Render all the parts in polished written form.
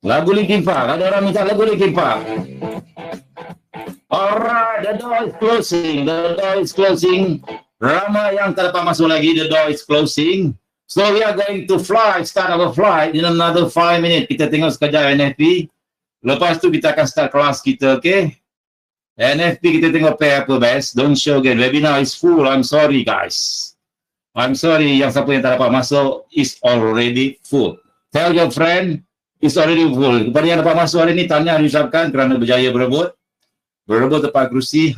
Lagu Linkin Park. Ada orang minta lagu Linkin Park. Alright, the door is closing. The door is closing. Ramai yang tak dapat masuk lagi. The door is closing. So we are going to fly. Start our flight in another 5 minutes. Kita tengok sekejap NFP. Lepas tu kita akan start kelas kita, okay? NFP kita tengok pair apa best. Don't show again. Webinar is full. I'm sorry guys. I'm sorry. Yang siapa yang tak dapat masuk is already full. Tell your friend it's already full. Kepada yang dapat masuk hari ni, tanya diucapkan kerana berjaya berebut tempat kerusi.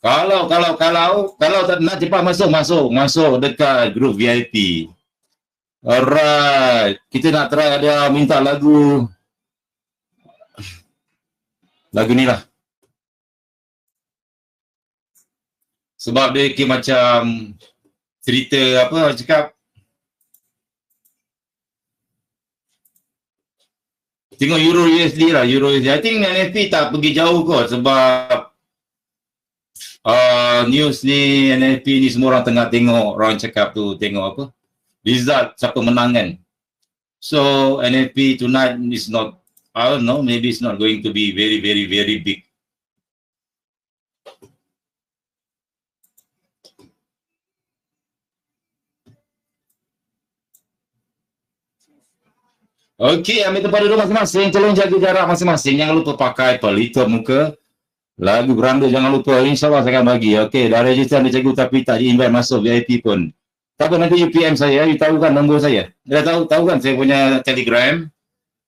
Kalau tak nak cepat masuk dekat grup VIP. Alright, kita nak try ada minta lagu ni lah. Sebab dia macam cerita apa cakap. Tengok Euro USD lah, Euro USD. I think NFP tak pergi jauh kot sebab news ni, NFP ni semua orang tengah tengok, orang cakap tu tengok apa, result siapa menang kan. So NFP tonight is not, I don't know, maybe it's not going to be very big. Okey, ambil tempat duduk masing-masing, tolong jaga jarak masing-masing, jangan lupa pakai pelitup muka. Lagu Granda jangan lupa, insyaAllah saya akan bagi. Okey, dah register ada cikgu tapi tak di-invite masuk VIP pun. Tak apa, nanti you PM saya, you tahu kan nombor saya. Dah tahu kan saya punya Telegram.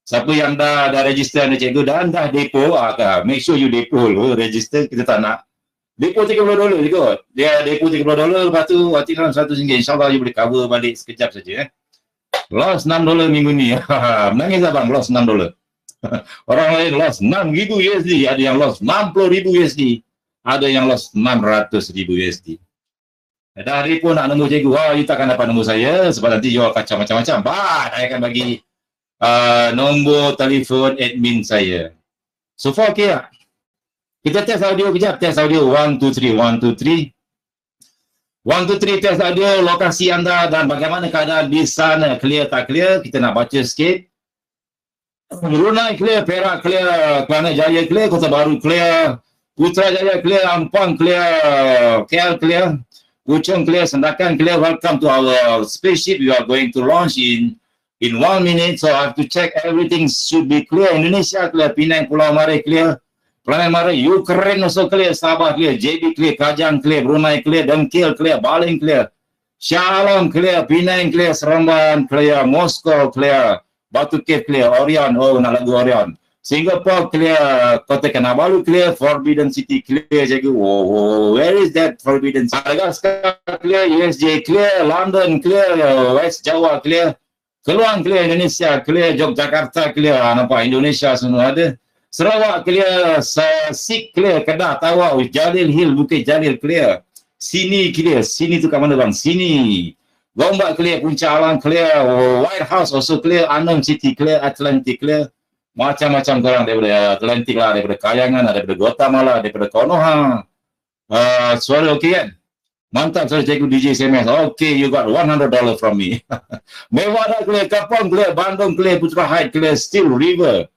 Siapa yang dah register ada cikgu dan dah depo, make sure you depo dulu, register, kita tak nak. Depo $30 kot. Dia depo $30, lepas tu waktu dalam RM100, insyaAllah you boleh cover balik sekejap saja. Lost $6 minggu ni. Menangis abang, lost $6. Orang lain lost 6,000 USD, ada yang lost 60,000 USD, ada yang lost 600,000 USD. Dah hari pun nak nombor cikgu, you takkan dapat nombor saya sebab nanti jual kacau macam-macam. Saya akan bagi nombor telefon admin saya. So far okay tak? Kita test audio kejap, test audio 1, 2, 3, 1, 2, 3. 1, 2, 3 test audio, lokasi anda dan bagaimana keadaan di sana, clear tak clear, kita nak baca sikit. Brunei clear, Perak clear, Kelana Jaya clear, Kota Baru clear, Putrajaya clear, Ampang clear, KL clear, Puchong clear, Sandakan clear. Welcome to our spaceship. We are going to launch in 1 minute, so I have to check everything should be clear. Indonesia clear, Penang, Pulau Mare clear, Pelangi Mare, Ukraine also clear, Sabah clear, JB clear, Kajang clear, Brunei clear, Dengkil clear, Baling clear, Shah Alam clear, Penang clear, Seremban clear, Moscow clear, Batu Cave clear, Orion, nak lagu Orion. Singapore clear, Kota Kinabalu clear, Forbidden City clear, cikgu. Where is that Forbidden City? Madagascar clear, USJ clear, London clear, West Jawa clear, Keluang clear, Indonesia clear, Yogyakarta clear, nampak Indonesia semua ada. Sarawak clear, Sik clear, Kedah, Tawau, Jalil Hill, Bukit Jalil clear. Sini clear, sini tu kat mana bang? Sini. Gombak clear, Puncak Alang clear, White House also clear, Anam City clear, Atlantic clear. Macam-macam korang daripada Atlantic lah, daripada Kayangan, daripada Guatemala, daripada Konoha. Suara okey kan? Mantap suara cikgu DJ SMS. Okay, you got $100 from me. Mewah clear, Kapong clear, Bandung clear, Putra Heights clear, Steel River.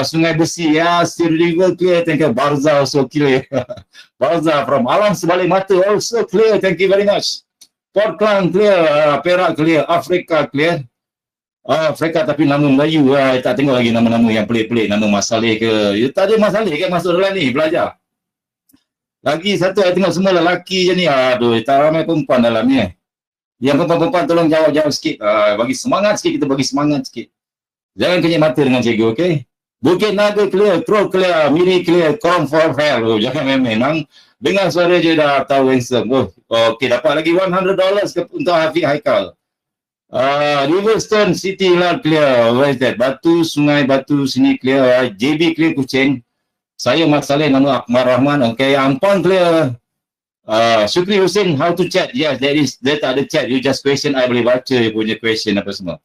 Sungai Besi, Steel River clear, thank you. Barza also clear. Barza from Alam Sebalik Mata also clear, thank you very much. Port Klang clear, Perak clear, Afrika clear. Afrika tapi nama Melayu, tak tengok lagi nama-nama yang pelik-pelik, nama Masalih ke. Tak ada Masalih kan masuk dalam ni, belajar. Lagi satu, saya tengok semua lelaki je ni. Aduh, tak ramai perempuan dalam ni. Yang perempuan-perempuan tolong jawab sikit. Bagi semangat sikit, kita bagi semangat sikit. Jangan kenyap mata dengan cikgu, okey? Bukit Naga clear, Crow clear, Miri clear, Kong for Hell. Jangan main-main. Dengar suara je dah tahu handsome. Okey, dapat lagi $100 untuk Hafiq Haikal. Riverstone City lah clear. Where is that? Batu, Sungai Batu sini clear. JB clear, Kuching. Saya Mat Saleh, nama Akmal Rahman. Okay, Ampang clear. Syukri Hussein, how to chat? Yes, there tak ada chat. You just question, I boleh baca you punya question apa semua.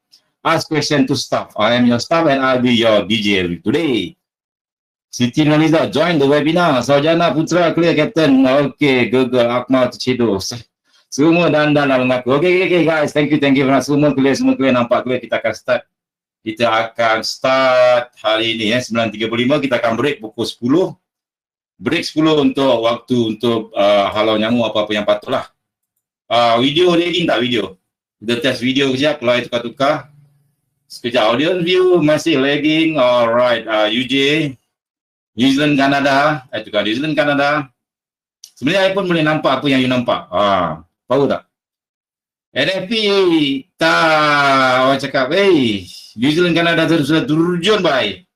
Ask question to staff. I am your staff and I'll be your DJ today. Siti Nurhaliza, join the webinar. Saujana Putra clear, Captain. Okay, Google Akmal Tercedo. Semua dandan lah mengaku. Okay guys, thank you. Semua clear nampak clear. Kita akan start hari ini 9.35. Kita akan break pukul 10. Break 10 untuk waktu untuk halau nyamuk apa-apa yang patutlah. Video ready tak video? Kita test video kejap, kalau tukar-tukar. Sekejap, audio view masih lagging. Alright, UJ, New Zealand, Canada. Tukar New Zealand, Canada. Sebenarnya iPhone boleh nampak apa yang you nampak. Tahu tak? NFP tak, orang cakap, New Zealand, Canada sudah terjun baik.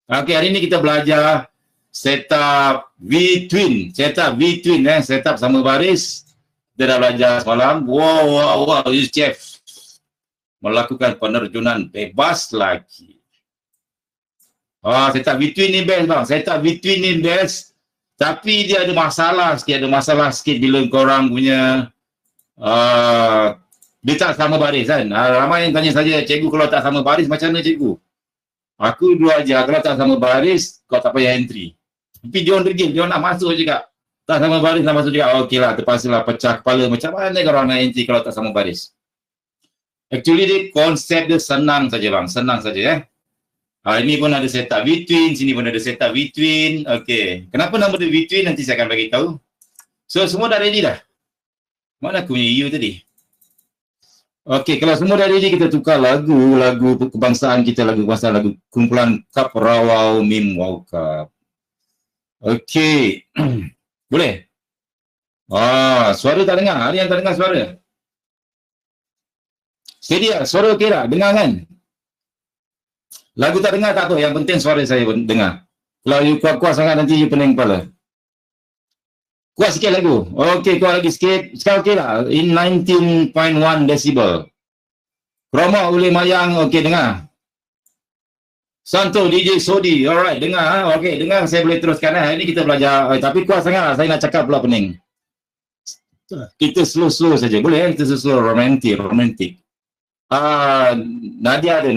Okay, hari ini kita belajar setup V-twin. Setup sama baris. Kita dah belajar semalam. Wow, chef melakukan penerjunan bebas lagi. Setup V-twin ni best bang. Setup V-twin ni best. Tapi dia ada masalah sikit bila korang punya dia tak sama baris kan. Ramai yang tanya saja, cikgu kalau tak sama baris macam mana cikgu? Aku dua aja, kalau tak sama baris kau tak payah entry. Tapi dia orang degil, dia nak masuk juga. Tak sama baris nak masuk juga. Okey lah, terpaksalah pecah kepala. Macam mana korang nak entry kalau tak sama baris? Actually dia konsep dia senang saja bang, senang saja ini pun ada setup V-twin, sini pun ada setup V-twin. Okey, kenapa nama dia V-twin nanti saya akan bagi tahu. So semua dah ready dah. Mana aku punya EU tadi? Okey, kalau semua dah ready kita tukar lagu kebangsaan kita, lagu kumpulan Kap Rawau Mim Wow Kap. Okey. Boleh? Suara tak dengar? Ada yang tak dengar suara? Steady lah, suara okey tak? Dengar kan? Lagu tak dengar tak tahu, yang penting suara saya dengar. Kalau you kuat-kuat sangat nanti you pening kepala. Kuat sikit lagu. Okey, kuat lagi sikit. Sekarang okey lah. In 19.1 decibel. Chroma Uli Mayang, okey dengar. Santo DJ Sodi, alright dengar. Okey, dengar saya boleh teruskan Ini kita belajar. Tapi kuat sangat lah. Saya nak cakap pula pening. Kita slow saja. Boleh kita slow romantik. Nadia ada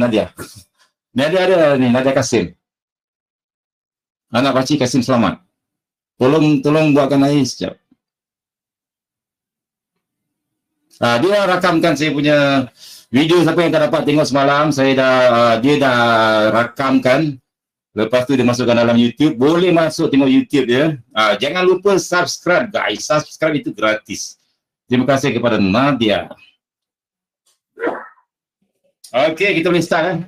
Nadia Kasim. Anak pakcik Kasim selamat. Tolong buatkan air sekejap. Dia rakamkan saya punya video. Siapa yang tak dapat tengok semalam, dia dah rakamkan. Lepas tu dia masukkan dalam YouTube. Boleh masuk tengok YouTube dia. Jangan lupa subscribe guys. Subscribe itu gratis. Terima kasih kepada Nadia. Okey, kita boleh start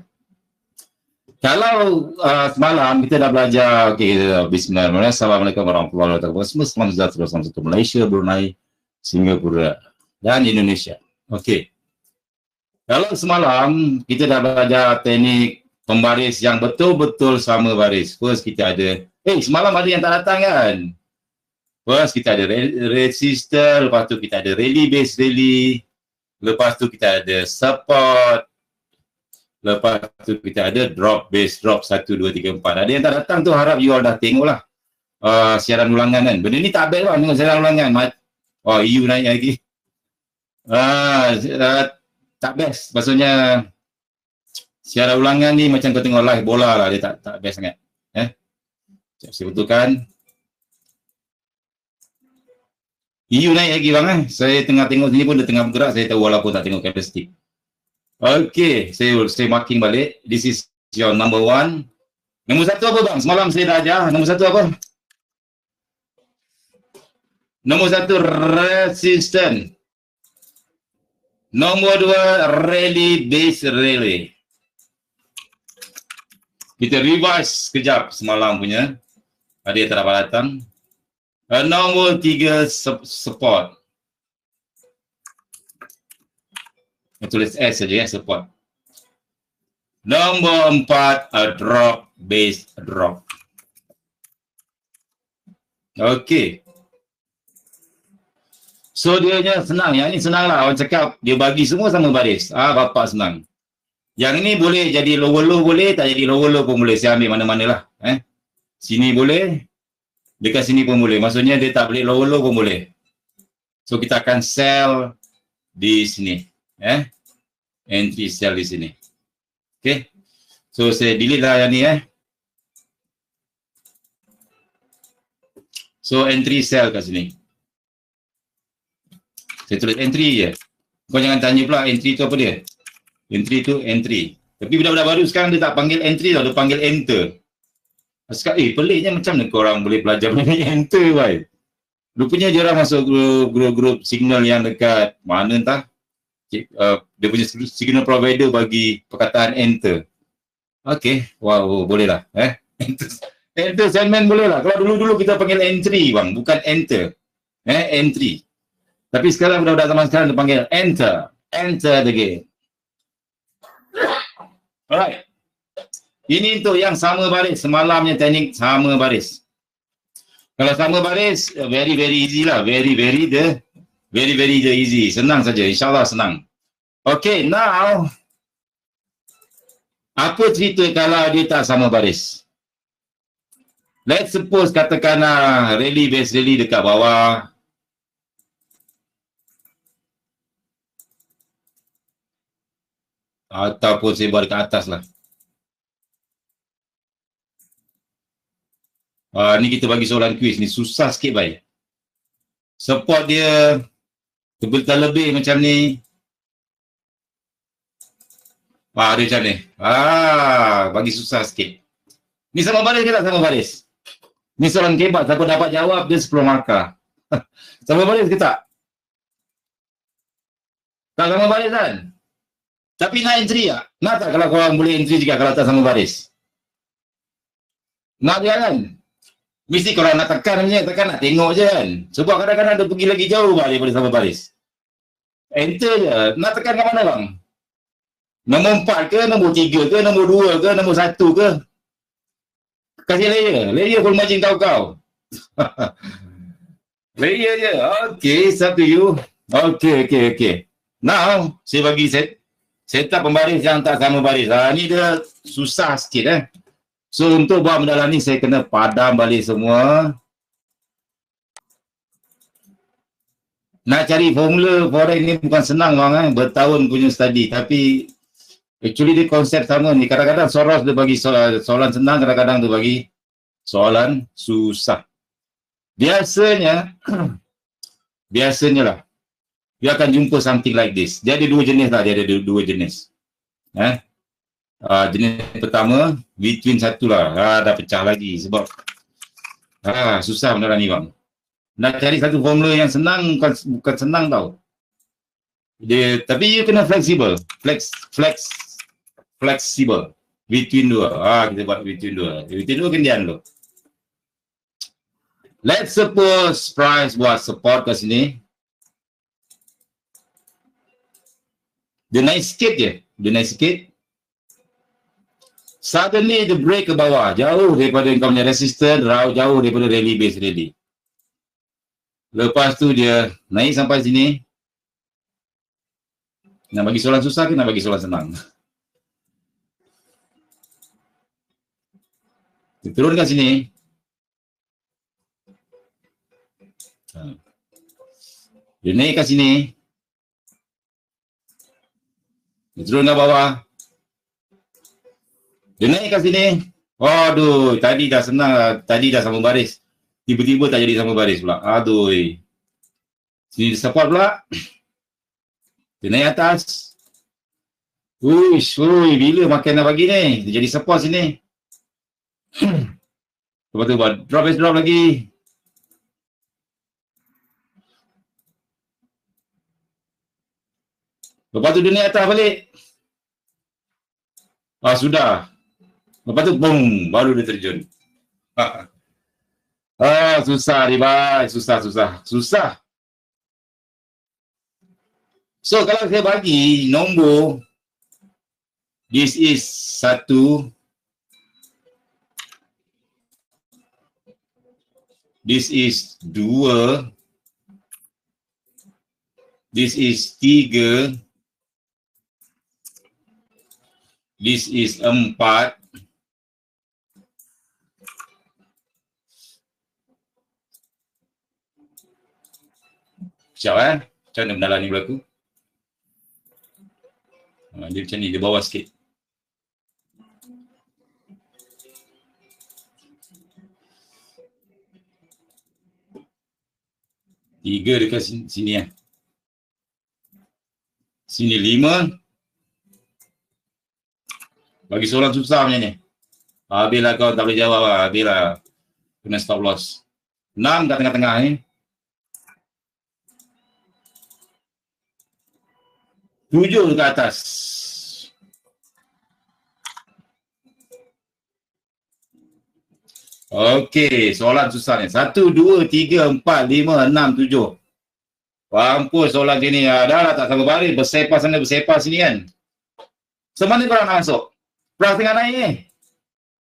Kalau semalam kita dah belajar, bismillahirrahmanirrahim, assalamualaikum warahmatullahi wabarakatuh. Selamat sejahtera, salam satu Malaysia, Brunei, Singapura dan Indonesia. Okey. Kalau semalam kita dah belajar teknik pembaris yang betul-betul sama baris. First kita ada, semalam ada yang tak datang kan? First kita ada resistor, lepas tu kita ada relay base relay, lepas tu kita ada support, lepas tu kita ada drop, base drop 1, 2, 3, 4. Ada yang tak datang tu, harap you all dah tengok lah siaran ulangan kan. Benda ni tak best lah tengok siaran ulangan. EU naik lagi. Tak best. Maksudnya siaran ulangan ni macam kau tengok live bola lah. Dia tak best sangat. Saya betulkan. EU naik lagi bang Saya tengah tengok sini pun dia tengah bergerak. Saya tahu walaupun tak tengok kapasitik. Okey, saya marking balik. This is your number 1. Nombor 1 apa bang? Semalam saya dah ajar. Nombor 1 apa? Nombor 1 resistant. Nombor 2 relay base relay. Kita revise sekejap semalam punya. Ada yang tak dapat datang. Nombor 3 support. Tulis S saja support. Nombor 4 drop, base drop. Okey. So dia senang. Yang ni senang lah. Orang cakap dia bagi semua sama baris. Bapak senang. Yang ni boleh jadi lower low boleh, tak jadi lower low pun boleh. Saya ambil mana-mana lah. Sini boleh, dekat sini pun boleh. Maksudnya dia tak boleh lower low pun boleh. So kita akan sell di sini. Entry cell di sini. Okay. So saya delete lah yang ni So entry cell kat sini. Saya tulis entry je. Kau jangan tanya pula entry tu apa dia. Entry tu entry. Tapi budak-budak baru sekarang dia tak panggil entry tau, dia panggil enter. Sekarang, peliknya macam mana korang boleh belajar benda enter, baik. Rupanya dia orang masuk grup signal yang dekat mana entah. Dia punya signal provider bagi perkataan enter. Okay, wow, boleh lah. Enter segment boleh lah. Kalau dulu-dulu kita panggil entry bang, bukan enter. Entry. Tapi sekarang budak-budak zaman sekarang dia panggil enter. Enter the game. Alright. Ini untuk yang sama baris. Semalamnya teknik sama baris. Kalau sama baris, very easy lah. Very easy. Senang saja. InsyaAllah senang. Okay, now. Apa cerita kalau dia tak sama baris? Let's suppose katakanlah rally base rally dekat bawah. Ataupun saya buat dekat atas lah. Ni kita bagi soalan kuis ni. Susah sikit baik. Support dia lebih macam ni. Dia macam ni. Bagi susah sikit. Ni sama baris ke tak sama baris? Ni soalan kebat. Siapa dapat jawab dia 10 markah. Sama baris ke tak? Tak sama baris kan? Tapi nak entry tak? Nak tak kalau korang boleh entry juga kalau tak sama baris? Nak dia kan? Mesti korang nak tekan punya, tekan nak tengok je kan? Sebab kadang-kadang dia pergi lagi jauh balik daripada sama baris. Enter je. Nak tekan kat mana bang? Nombor 4 ke, nombor 3 ke, nombor 2 ke, nombor 1 ke? Kasih layer. Layer full margin kau. Layer je. Okay, it's up to you. Okay. Now, saya bagi setup pembaris yang tak sama baris. Ni dia susah sikit So, untuk buat benda ni, saya kena padam balik semua. Nak cari formula forex ni bukan senang bang. Bertahun punya study. Tapi, actually dia konsep sama ni. Kadang-kadang Soros dia bagi soalan senang, kadang-kadang dia bagi soalan susah. Biasanya lah, dia akan jumpa something like this. Dia ada dua jenis lah, jenis pertama, between satu lah. Dah pecah lagi sebab susah benda ni bang. Nak cari satu formula yang senang, bukan senang tau. Tapi you kena flexible. Flexible. Between dua. Kita buat between dua. Between dua kendian dulu. Let's suppose price buat support kat sini. Dia naik sikit je. Suddenly dia break ke bawah. Jauh daripada kau punya resistance. Jauh daripada rally base rally. Lepas tu dia naik sampai sini. Nak bagi soalan susah ke nak bagi soalan senang? Dia turun kat sini. Dia naik kat sini. Dia turun ke bawah. Dia naik kat sini. Aduh, tadi dah senang. Tadi dah sama baris. Tiba-tiba tak jadi sama baris pula. Aduh. Sini support pula. Dia naik atas. Bila makan nak bagi ni? Dia jadi support sini. Lepas tu buat drop lagi. Lepas tu dia naik atas balik. Sudah. Lepas tu, boom, baru dia terjun. Susah ni, bye. Susah. So, kalau saya bagi nombor, this is 1, this is 2, this is 3, this is 4, Macam mana benda ni berlaku? Dia macam ni, dia bawah sikit. Tiga dekat sini Sini 5. Bagi soalan susah macam ni. Habislah kau tak boleh jawab lah. Habislah. Kena stop loss. 6 kat tengah-tengah ni. 7 dekat atas. Okey, soalan susah ni. 1, 2, 3, 4, 5, 6, 7. Mampus soalan sini. Dah lah tak sama baris. Bersepah sana, bersepah sini kan. Semana korang nak masuk? Perang tengah naik ni.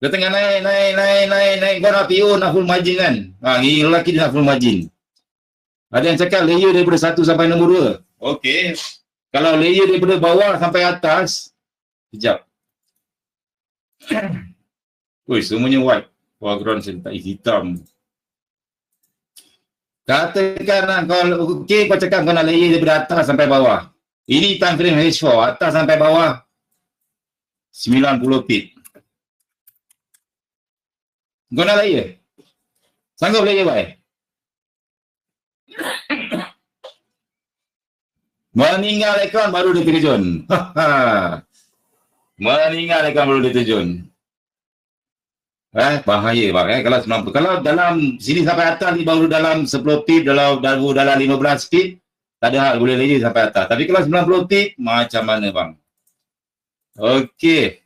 Dia tengah naik. Kau nak PO, nak full margin kan? Ni lelaki dia nak full margin. Ada yang cakap layer daripada 1 sampai nombor 2. Okey. Kalau layer daripada bawah sampai atas, sekejap. Ui, semuanya white. Background tak hitam. Katakan kalau okey kau cakap kau nak layer daripada atas sampai bawah. Ini time frame H4, atas sampai bawah 90 pip. Kau nak layer? Sanggup layer baik? Meninggal ekon baru dia terjun. Meninggal ekon baru dia terjun. Bahaya bang. Kalau dalam sini sampai atas ni baru dalam 10 pip, dalam 15 pip, tak ada hal boleh layer sampai atas. Tapi kalau 90 pip, macam mana bang? Okey.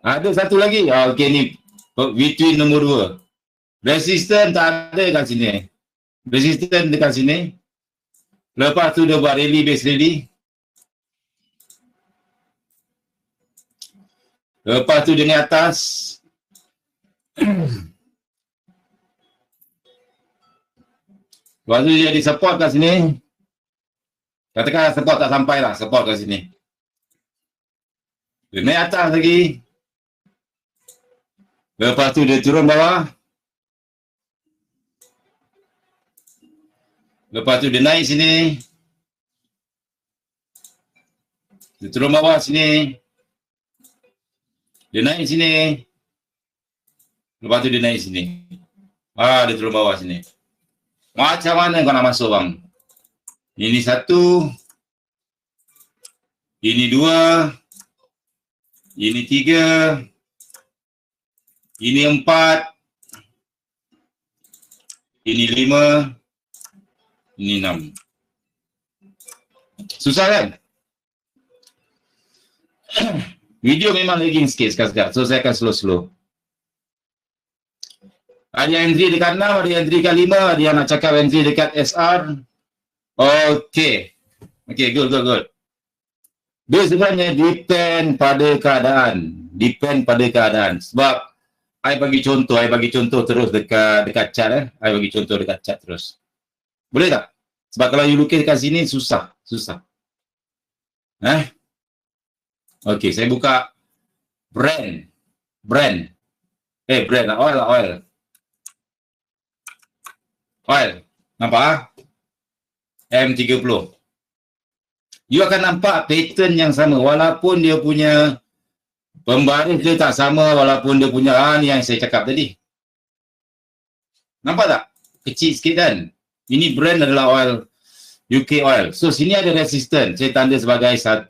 Ada satu lagi. Okey ni between nombor 2. Resistance tak ada kat sini. Resistance dekat sini. Lepas tu dia buat rally, base rally. Lepas tu dia ni atas. Lepas tu dia di support kat sini. Katakan support tak sampai lah, support kat sini. Dia naik atas lagi. Lepas tu dia turun bawah. Lepas tu dia naik sini. Dia turun bawah sini. Dia naik sini. Lepas tu dia naik sini. Dia turun bawah sini. Macam mana kau nak masuk bang? Ini 1. Ini 2. Ini 3. Ini 4. Ini 5. Ini 6. Susah kan? Video memang lagging sikit sekarang. So saya akan slow-slow. Ada yang entry dekat 6, ada yang entry dekat 5, ada yang nak cakap entry dekat SR. Okay. Okay, good. Dia sebenarnya depend pada keadaan. Sebab I bagi contoh terus dekat chat. I bagi contoh dekat chat terus. Boleh tak? Sebab kalau you lukis kat sini susah. Okey, saya buka brand lah, oil. Nampak? M30. You akan nampak pattern yang sama walaupun dia punya pembaris dia tak sama, walaupun dia punya ni yang saya cakap tadi. Nampak tak? Kecil sikit kan? Ini brand adalah oil UK oil. So sini ada resistance. Saya tanda sebagai 1.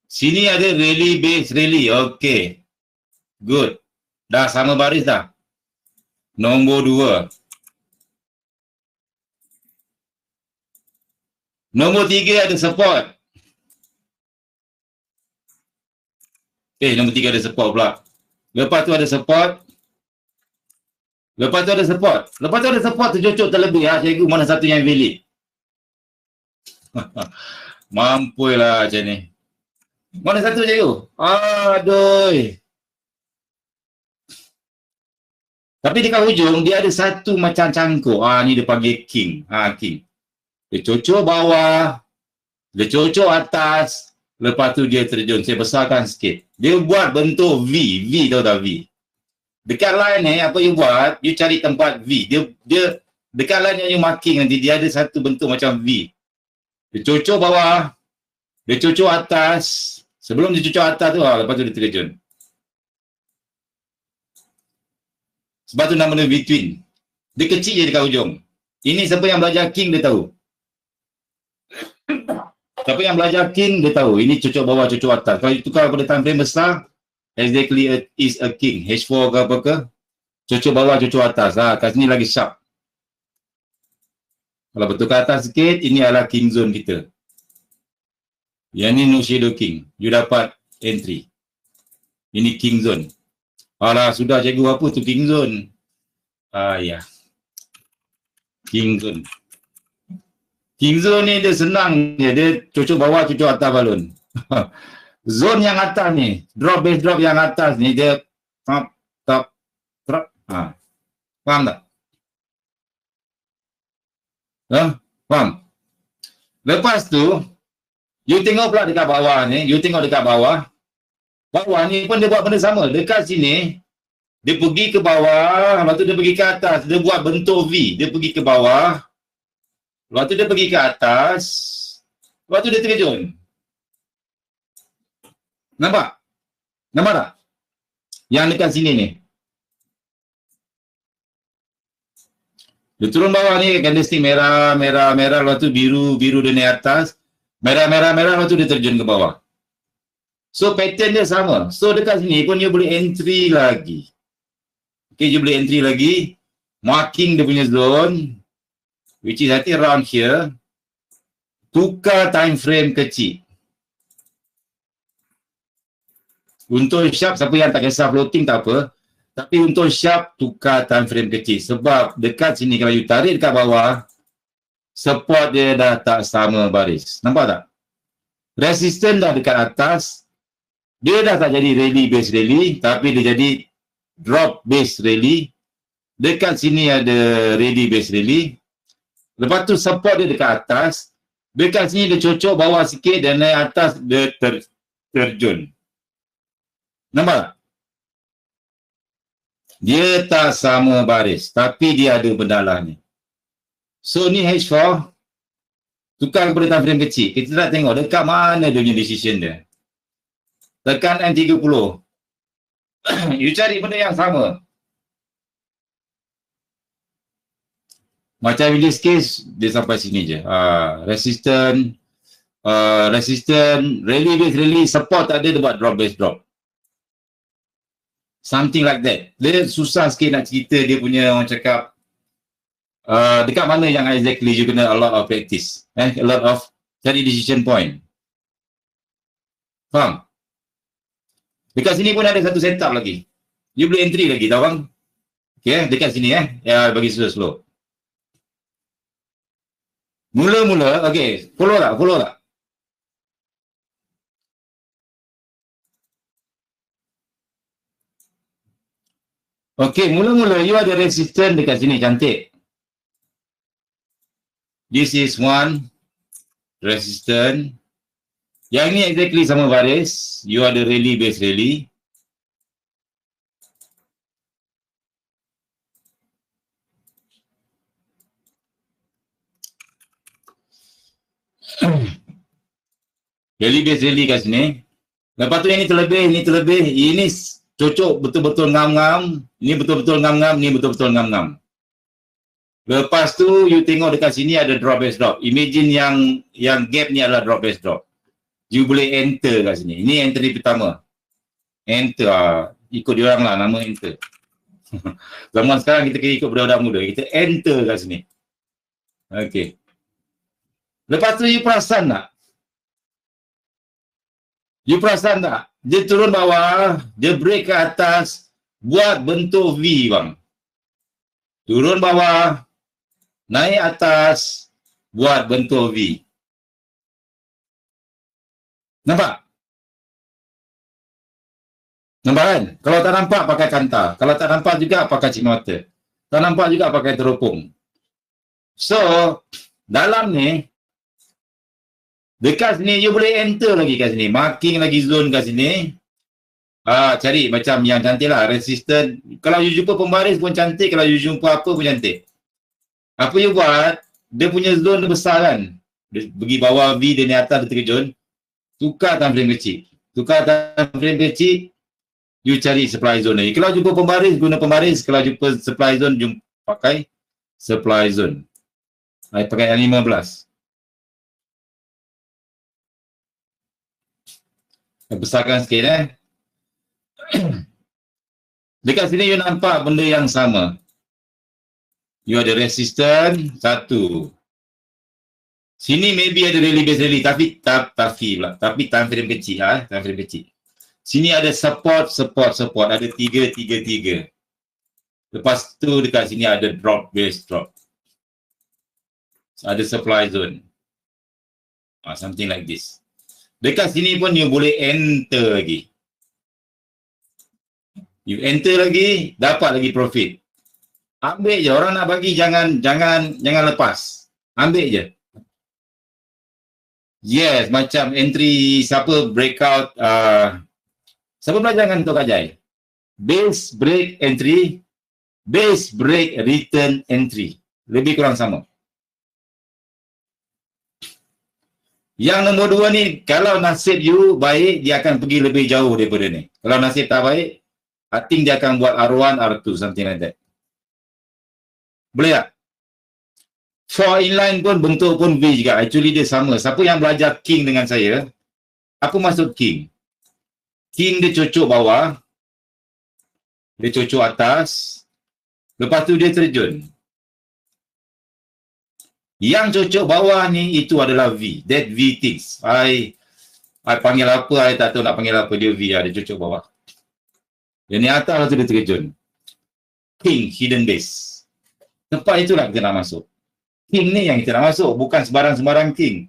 Sini ada rally base rally. Okey. Good. Dah sama baris dah. Nombor 2. Nombor 3 ada support. Nombor 3 ada support pula. Lepas tu ada support. Lepas tu ada support tercocok terlebih. Cikgu mana satu yang valid? Mampulah macam ni. Mana satu cikgu? Aduh. Tapi dekat hujung dia ada satu macam cangkuk. Ni dia panggil king. King. Dia cocok bawah. Dia cocok atas. Lepas tu dia terjun. Saya besarkan sikit. Dia buat bentuk V. V tahu tak V? Dekat line ni apa you buat? You cari tempat V. Dia dekat line yang you marking nanti dia ada satu bentuk macam V. Dia cucuk bawah, dia cucuk atas. Sebelum dia cucuk atas tu, lepas tu dia terjun. Sebab tu nama dia between. Dia kecil je dekat ujung. Ini siapa yang belajar king dia tahu. Siapa yang belajar king dia tahu. Ini cucuk bawah, cucuk atas. Kalau tukar pada time frame besar, exactly is a king. H4 ke apa ke, cucuk bawah, cucuk atas. Kat sini lagi sharp. Kalau bertukar atas sikit, ini adalah king zone kita. Yang ni no shadow king. You dapat entry. Ini king zone. Alah, sudah cikgu, apa tu king zone? Ya. King zone. King zone ni dia senang je. Dia cucuk bawah, cucuk atas balon. Zone yang atas ni, drop base drop yang atas ni, dia top, drop. Faham tak? Faham? Lepas tu, you tengok pula dekat bawah ni, bawah ni pun dia buat benda sama. Dekat sini, dia pergi ke bawah, lepas tu dia pergi ke atas. Dia buat bentuk V. Dia pergi ke bawah, lepas tu dia pergi ke atas, lepas tu dia terjun. Nampak? Nampak tak? Yang dekat sini ni. Dia turun bawah ni, candlestick merah, lepas tu biru dia naik atas. Merah, lepas tu dia terjun ke bawah. So, pattern dia sama. So, dekat sini pun you boleh entry lagi. Okay, you boleh entry lagi. Marking dia punya zone. Which is, I think around here. Tukar time frame kecil. Untuk sharp, siapa yang tak kisah floating tak apa. Tapi untuk sharp, tukar time frame kecil. Sebab dekat sini, kalau you tarik dekat bawah, support dia dah tak sama baris. Nampak tak? Resistance dah dekat atas. Dia dah tak jadi rally base rally, tapi dia jadi drop base rally. Dekat sini ada rally base rally. Lepas tu support dia dekat atas. Dekat sini dia cocok bawah sikit dan naik atas dia terjun. Nampak tak? Dia tak sama baris, tapi dia ada bendalah ni. So ni H4. Tukar kepada time frame kecil. Kita nak tengok dekat mana dia punya decision dia. Tekan M30. You cari benda yang sama. Macam in this case, dia sampai sini je. Resistant, rally base rally, support tak ada, dia buat drop base drop. Something like that. Dia susah sikit nak cerita dia punya, orang cakap, dekat mana yang exactly you kena a lot of practice. A lot of cari decision point. Faham? Dekat sini pun ada satu setup lagi. You boleh entry lagi, tahu bang? Okay, dekat sini ya, bagi slow-slow. Mula-mula, okay, follow tak? Okay, mula-mula you ada resistance dekat sini, cantik. This is one resistance. Yang ni exactly sama baris. You ada rally base rally. Rally base rally kat sini. Lepas tu yang ni terlebih. Ini cocok betul-betul ngam-ngam. Ini betul-betul ngam-ngam. Ini betul-betul ngam-ngam. Lepas tu you tengok dekat sini ada drop base drop. Imagine yang gap ni adalah drop base drop. You boleh enter kat sini. Ini entry pertama. Enter. Ikut diorang lah nama enter. Zaman sekarang kita kena ikut budak-budak muda. Kita enter kat sini. Okay. Lepas tu you perasan tak? Dia turun bawah. Dia break ke atas. Buat bentuk V bang. Turun bawah. Naik atas. Buat bentuk V. Nampak? Nampak kan? Kalau tak nampak, pakai kantar. Kalau tak nampak juga, pakai cik mata. Tak nampak juga, pakai teropong. So, dalam ni, dekat sini, you boleh enter lagi kat sini. Marking lagi zone kat sini. Cari macam yang cantik lah. Resistant. Kalau you jumpa pembaris pun cantik. Kalau you jumpa apa pun cantik. Apa you buat, dia punya zone besar kan? Dia pergi bawah V, dia naik atas, dia terjun. Tukar time frame kecil. Tukar time frame kecil, you cari supply zone lagi. Kalau jumpa pembaris, guna pembaris. Kalau jumpa supply zone, pakai supply zone. Saya pakai yang 15. Saya besarkan sikit Dekat sini you nampak benda yang sama. You ada resistance, satu. Sini maybe ada rally base rally, tapi time frame kecil, time frame kecil. Sini ada support, ada 3. Lepas tu dekat sini ada drop, base drop. Ada supply zone. Something like this. Dekat sini pun you boleh enter lagi. You enter lagi, dapat lagi profit. Ambil je, orang nak bagi jangan lepas. Ambil je. Yes, macam entry siapa breakout siapa belajar dengan Tok Kajai? Base break entry, base break return entry. Lebih kurang sama. Yang nombor 2 ni, kalau nasib you baik, dia akan pergi lebih jauh daripada ni. Kalau nasib tak baik, I think dia akan buat R1, R2, something like that. Boleh tak? For inline pun bentuk pun V juga. Actually dia sama. Siapa yang belajar King dengan saya, apa maksud King? King dia cocok bawah, dia cocok atas, lepas tu dia terjun. Yang cocok bawah ni, itu adalah V. That V things. I panggil apa, I tak tahu nak panggil apa. Dia V, dia cocok bawah. Yang ni atas tu dia terjun. King, hidden base. Tempat itulah kita nak masuk. King ni yang kita nak masuk. Bukan sembarang-sembarang King.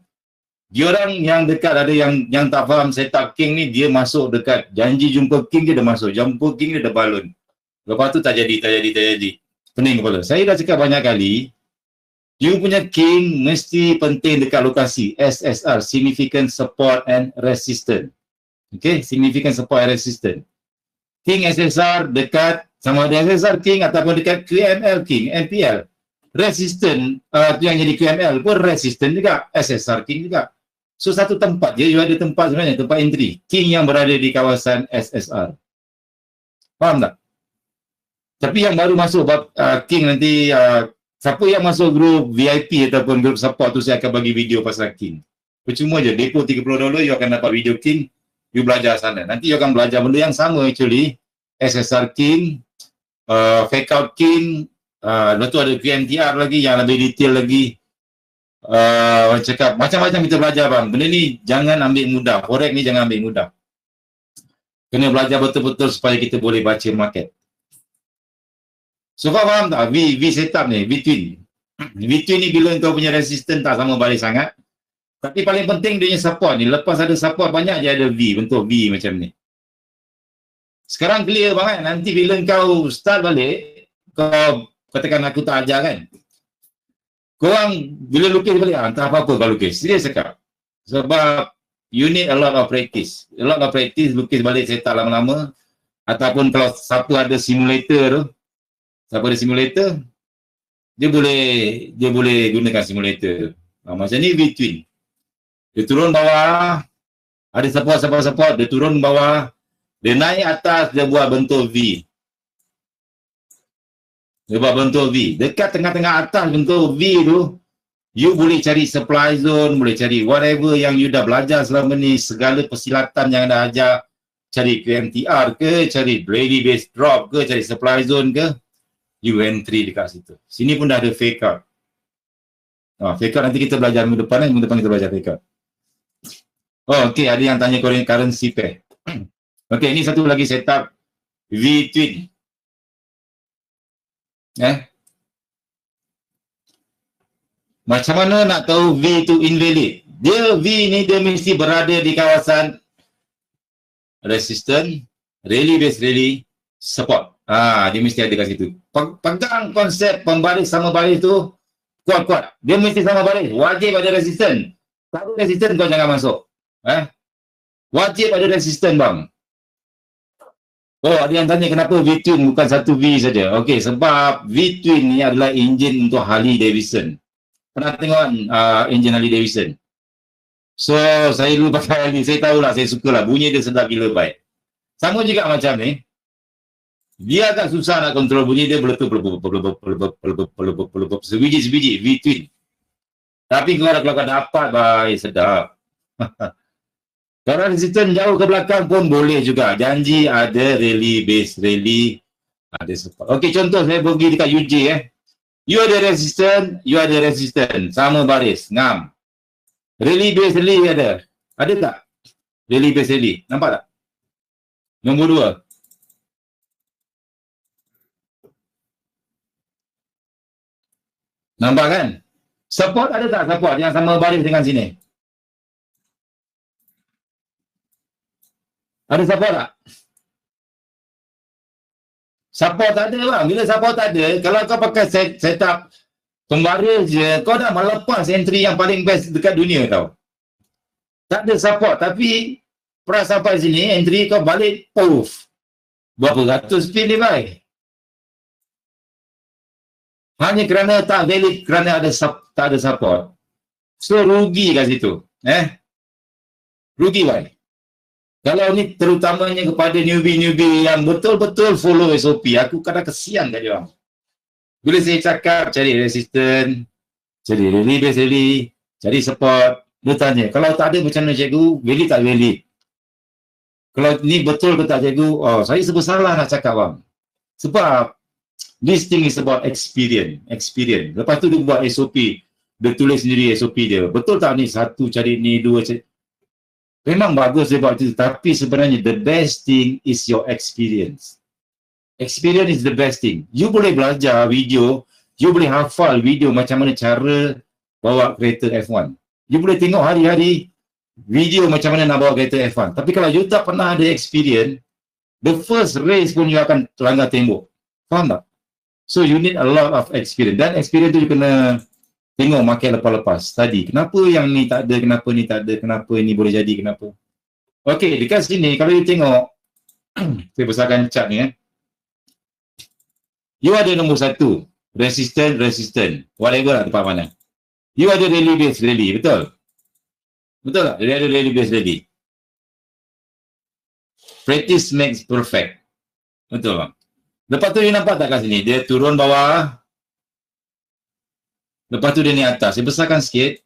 Diorang yang dekat, ada yang tak faham setup King ni, dia masuk dekat. Janji jumpa King, dia dah masuk. Jumpa King, dia dah balon. Lepas tu tak jadi. Pening kepala. Saya dah cakap banyak kali, you punya King mesti penting dekat lokasi. SSR, Significant Support and Resistance. Okay, Significant Support and Resistance. King SSR dekat, sama ada SSR King ataupun dekat QML King, MPL. Resistant, tu yang jadi QML pun resistant juga, SSR King juga. So satu tempat je, you ada tempat sebenarnya, tempat entry. King yang berada di kawasan SSR. Faham tak? Tapi yang baru masuk King nanti, siapa yang masuk grup VIP ataupun grup support tu, saya akan bagi video pasal King. Percuma je, depo $30, you akan dapat video King. You belajar sana. Nanti you akan belajar benda yang sama actually. SSR King, fake out King, lepas tu ada QMTR lagi yang lebih detail lagi. Cakap macam-macam kita belajar bang. Benda ni jangan ambil mudah. Forex ni jangan ambil mudah. Kena belajar betul-betul supaya kita boleh baca market. So faham tak? V setup ni, V-twin. V-twin ni bila kau punya resistance tak sama balik sangat. Tapi paling penting dia punya support ni. Lepas ada support banyak dia ada V, bentuk V macam ni. Sekarang clear banget. Nanti bila kau start balik, kau katakan aku tak ajar kan. Korang bila lukis balik, entah apa-apa kau lukis. Serius cakap. Sebab you need a lot of practice. A lot of practice, lukis balik setup lama-lama. Ataupun kalau siapa ada simulator tu, siapa ada simulator, dia boleh gunakan simulator tu. Macam ni V-twin. Dia turun bawah, ada support, dia turun bawah, dia naik atas, dia buat bentuk V. Dia buat bentuk V. Dekat tengah-tengah atas bentuk V tu, you boleh cari supply zone, boleh cari whatever yang you dah belajar selama ni, segala persilatan yang dah ajar, cari QMTR ke, cari daily base drop ke, cari supply zone ke, you entry dekat situ. Sini pun dah ada fake out. Fake out nanti kita belajar minggu depan, minggu depan kita belajar fake out. Okey, ada yang tanya currency pair. Okey, ini satu lagi setup V-twin. Macam mana nak tahu V itu invalid? Dia V ni dia mesti berada di kawasan resistance, rally base rally, support. Dia mesti ada kat situ. Pegang konsep pembaris sama baris tu kuat-kuat. Dia mesti sama baris. Wajib ada resistance. Tak ada resistance kau jangan masuk. Wajib ada resistance bang. Ada yang tanya kenapa V-twin bukan satu V saja. Okey, sebab V-twin ni adalah enjin untuk Harley Davidson. pernah tengok kan engine Harley Davidson. So, saya dulu pakai Harley, saya tahulah, saya sukalah. Bunyi dia sedap gila baik. Sama juga macam ni. Dia agak susah nak kontrol bunyi dia meletup sebiji-sebiji V-twin. Tapi kalau kau dapat baik sedap. Kalau resisten jauh ke belakang pun boleh juga. Janji ada rally base rally ada support. Okey, contoh saya pergi dekat UJ You ada resisten, sama baris, ngam. Rally base rally ada. Ada tak? Rally base rally. Nampak tak? Nombor 2. Nampak kan? Support ada tak support yang sama baris dengan sini? Ada support tak? Support tak ada bang. Bila support tak ada, kalau kau pakai setup pembaris je, kau dah melepas entry yang paling best dekat dunia tau. Tak ada support, tapi pernah sampai sini, entry kau balik, puff. Berapa ratus spin dia baik. Hanya kerana tak valid, kerana tak ada support. So, rugi kat situ. Rugi baik. Kalau ni terutamanya kepada newbie-newbie yang betul-betul follow SOP, aku kadang kesian kat dia orang. Bila saya cakap cari resisten, cari rally base rally, cari support, dia tanya, kalau tak ada macam mana cikgu, valid tak valid? Kalau ni betul ke tak cikgu? Oh, saya sebut salah nak cakap bang. Sebab this thing is about experience. Lepas tu dia buat SOP, dia tulis sendiri SOP dia. Betul tak ni? Satu cari ni, dua cari. Memang bagus dia buat itu, tapi sebenarnya the best thing is your experience. Experience is the best thing. You boleh belajar video, you boleh hafal video macam mana cara bawa kereta F1. You boleh tengok hari-hari video macam mana nak bawa kereta F1. Tapi kalau you tak pernah ada experience, the first race pun you akan terlanggar tembok. Faham tak? So you need a lot of experience. Dan experience tu you kena tengok makin lepas-lepas. Tadi, kenapa yang ni tak ada, kenapa ni tak ada, kenapa ni boleh jadi, kenapa. Okey, dekat sini, kalau you tengok, saya besarkan chart ni. You ada nombor 1, resistant, whatever lah tempat mana. You ada rally base rally, betul? Betul tak? Dia ada rally base rally. Practice makes perfect. Betul bang? Lepas tu you nampak tak kat sini? Dia turun bawah. Lepas tu dia ni atas. Saya besarkan sikit.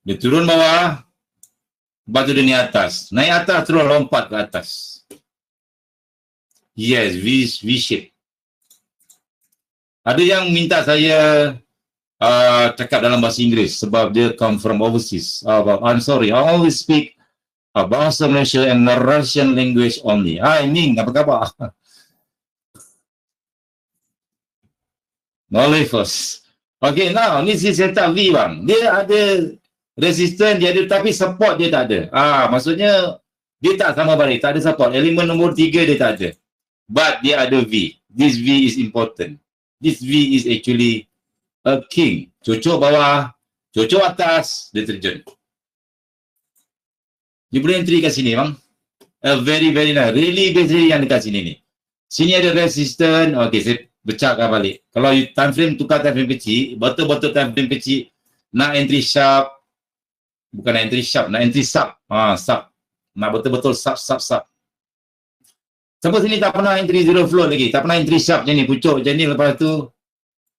Dia turun bawah. Lepas tu dia ni atas. Naik atas terus lompat ke atas. Yes, V-shape. Ada yang minta saya cakap dalam bahasa Inggeris sebab dia come from overseas. I'm sorry, I always speak bahasa Malaysia and Russian language only. Hai Ming, apa khabar? Knowledge first. Okay, now, ni si setup V bang. Dia ada resistance, dia ada, tapi support dia tak ada. Maksudnya, dia tak sama balik, tak ada support. Elemen nombor 3 dia tak ada. But dia ada V. This V is important. This V is actually a king. Cocok bawah, cocok atas, dia terjun. Dia boleh entry kat sini bang. Very, very nice. Really, basically yang dekat sini ni. Sini ada resistance. Okay, saya pecahkan balik. Kalau time frame tukar time frame kecil, betul-betul time frame kecil, nak entry sharp, bukan nak entry sharp, nak entry sub. Sub. Nak betul-betul sub. Sampai sini tak pernah entry zero float lagi. Tak pernah entry sharp macam ni, pucuk macam ni. Lepas tu,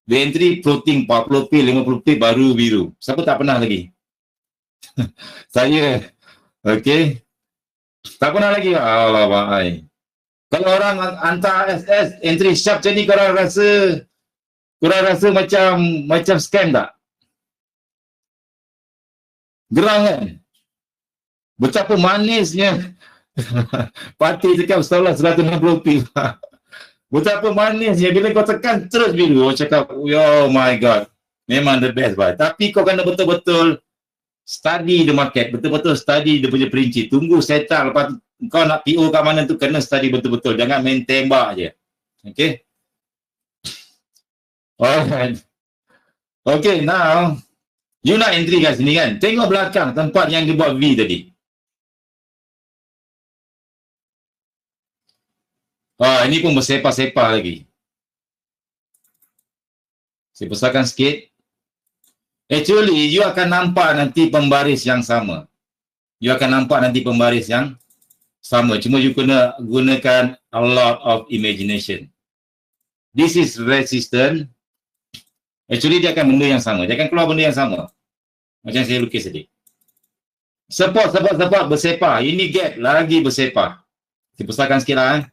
dia entry floating 40p, 50p baru biru. Siapa tak pernah lagi? Saya. Okay. Tak pernah lagi. Allah bahai. Kalau orang hantar SS entry sharp macam ni, korang rasa macam scam tak? Gerang kan? Betapa manisnya parti cakap setelah 160p. Betapa manisnya bila kau tekan terus biru, kau cakap, oh my god, memang the best bah. Tapi kau kena betul-betul study the market, betul-betul study dia punya perinci, tunggu setup, lepas kau nak PO kat mana tu kena study betul-betul, jangan main tembak je. Okay. Alright. Okay, now you nak entry kat sini kan, tengok belakang tempat yang dia buat V tadi. Ini pun bersepah-sepah lagi. Saya besarkan sikit. Actually, you akan nampak nanti pembaris yang sama. You akan nampak nanti pembaris yang sama. Cuma you kena gunakan a lot of imagination. This is resistant. Actually, dia akan benda yang sama. Dia akan keluar benda yang sama. Macam saya lukis tadi. Support, bersepah. Ini gap, lagi bersepah. Saya besarkan sikit lah.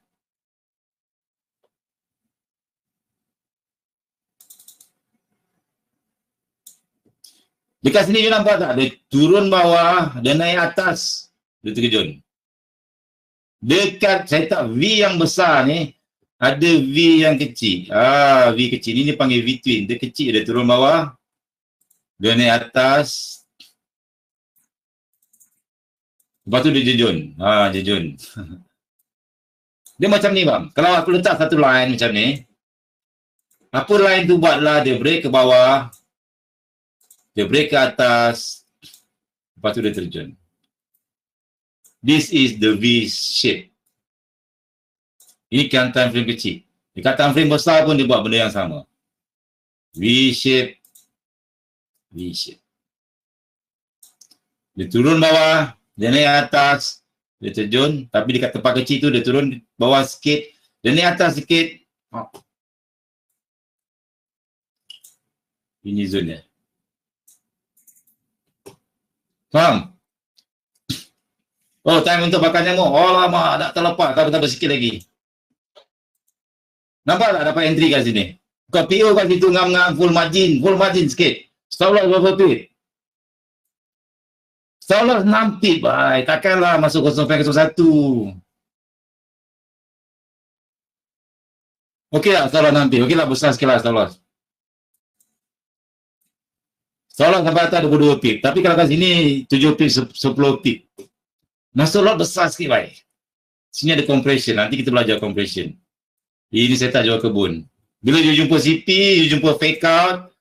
Dekat sini you nampak tak? Dia turun bawah, dia naik atas. Dia terjun. Dekat setup V yang besar ni, ada V yang kecil. V kecil. Ini dia panggil V twin. Dia kecil, dia turun bawah. Dia naik atas. Lepas tu dia jejun. Jejun. Dia macam ni bang. Kalau aku letak satu line macam ni, apa line tu buatlah dia break ke bawah. Dia break ke atas. Lepas tu dia terjun. This is the V shape. Ini kan time frame kecil. Dekat time frame besar pun dia buat benda yang sama. V shape. V shape. Dia turun bawah. Dia naik atas. Dia terjun. Tapi dekat tempat kecil tu dia turun bawah sikit. Dia naik atas sikit. Ini zone dia. Faham? Oh, time untuk bakar nyamuk. Oh lama, tak terlepas. Tambah sikit lagi. Nampak tak dapat entry kat sini? Kau PO kat situ ngam-ngam full margin sikit. Stop loss berapa pip? Stop loss 6 pip, bye. Takkanlah masuk 0.01. Okey lah, stop loss 6 pip. Okey lah, besar sikit lah stop loss. Stop loss sampai atas 22 pip. Tapi kalau kat sini 7 pip, 10 pip. Masuk lot besar sikit, baik. Sini ada compression. Nanti kita belajar compression. Ini saya tak jual kebun. Bila you jumpa CP, you jumpa fake out.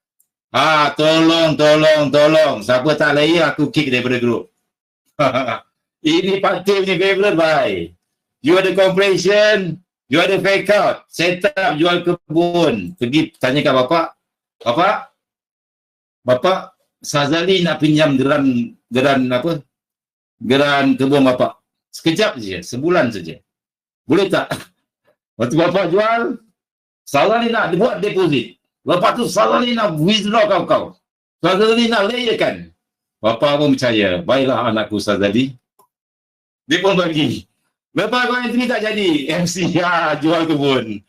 Tolong. Siapa tak layak, aku kick daripada group. Ini parti punya favorite, baik. You ada compression, you ada fake out. Set up jual kebun. Pergi tanya kat bapak. Bapak, Sazali nak pinjam geran apa? Geran kebun bapak. Sekejap saja, sebulan saja. Boleh tak? Waktu bapak jual, Sazali nak buat deposit. Lepas tu Sazali nak withdraw kau. Sazali nak layerkan. Bapak pun percaya. Baiklah anakku Sazali. Dia pun bagi. Lepas kau entry tak jadi. MC jual kebun.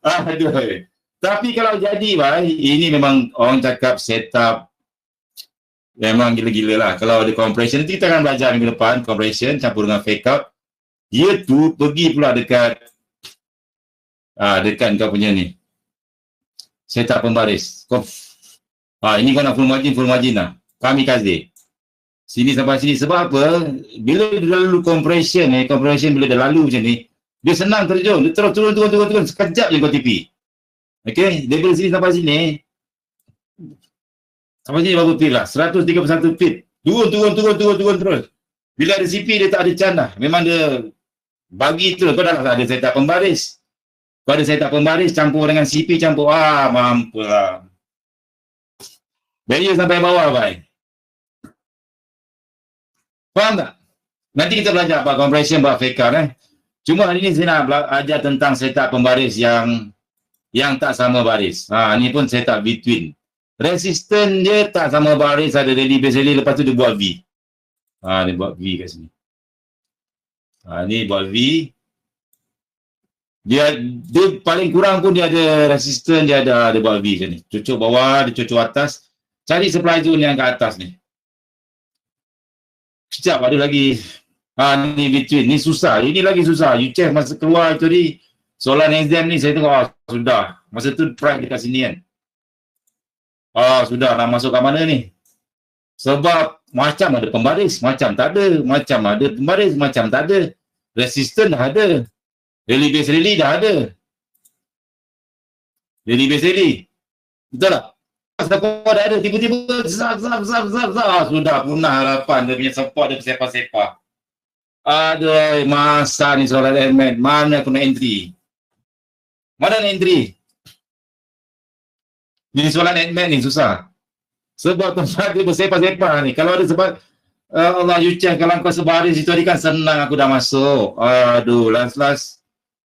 Aduh. Tapi kalau jadi, baik, ini memang orang cakap setup memang gila-gila lah. Kalau ada compression, nanti kita akan belajar minggu depan, compression campur dengan fake out. Dia tu pergi pula dekat kau punya ni. Setup pembaris. Ini kau nak full margin lah. Kami kasih. Sini sampai sini. Sebab apa? Bila dia lalu compression bila dia lalu macam ni, dia senang terjun. Dia terus turun. Sekejap je kau TP. Okay? Dia bila sini sampai sini. Sampai sini berapa pip lah? 131 pip. Turun terus. Bila ada CP, dia tak ada can lah. Memang dia bagi terus. Kau dah ada setup pembaris. Kau ada setup pembaris campur dengan CP campur. Mampu lah. Barrier sampai bawah, baik. Faham tak? Nanti kita belajar apa compression, apa fake out. Cuma hari ni saya nak ajar tentang setup pembaris yang tak sama baris. Ni pun setup between. Resisten dia tak sama baris, ada daily base rally, lepas tu dia buat V. Dia buat V kat sini. Ni buat V. Dia paling kurang pun dia ada resisten, dia buat V macam ni. Cucuk bawah, dia cucuk atas. Cari supply zone yang kat atas ni. Sekejap ada lagi. Ni between. Ni susah. Ini lagi susah. You check masa keluar itu tadi. Soalan exam ni saya tengok sudah. Masa tu price dekat sini kan. Sudah nak masuk kat mana ni? Sebab macam ada pembaris, macam tak ada. Macam ada pembaris, macam tak ada. Resisten dah ada. Daily base rally dah ada. Daily base rally. Betul tak? Support dah ada. Tiba-tiba sudah punah harapan. Dia punya support dia bersepah-sepah. Aduh, masa ni soalan elemen. Mana aku nak entry? Mana nak entry? Jadi soalan admin ni susah. Sebab tempat dia bersepah-sepah ni. Kalau ada sebab Allah Yucah, kalau kau sebaris itu tadi kan senang aku dah masuk. Aduh, last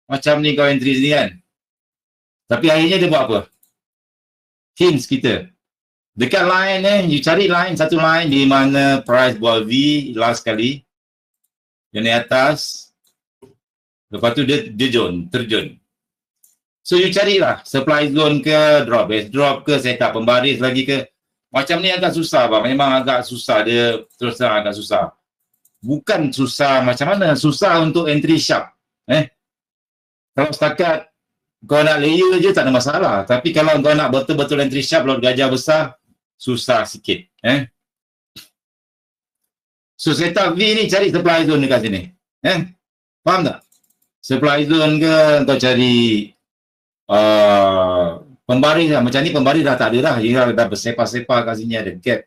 macam ni kau entry sini kan. Tapi akhirnya dia buat apa? Hints kita. Dekat line you cari line, satu line di mana price buat V last kali. Yang di atas. Lepas tu dia terjun. So you carilah supply zone ke, drop ke, setup pembaris lagi ke. Macam ni agak susah bang. Memang agak susah, dia terus terang agak susah. Bukan susah macam mana, susah untuk entry sharp. Kalau setakat kau nak layer je tak ada masalah. Tapi kalau kau nak betul-betul entry sharp, lot gajah besar, susah sikit. So setup V ni cari supply zone dekat sini. Faham tak? Supply zone ke, kau cari pembaris lah. Macam ni pembaris dah tak ada dah. Dia dah bersepah-sepah kat sini, ada gap.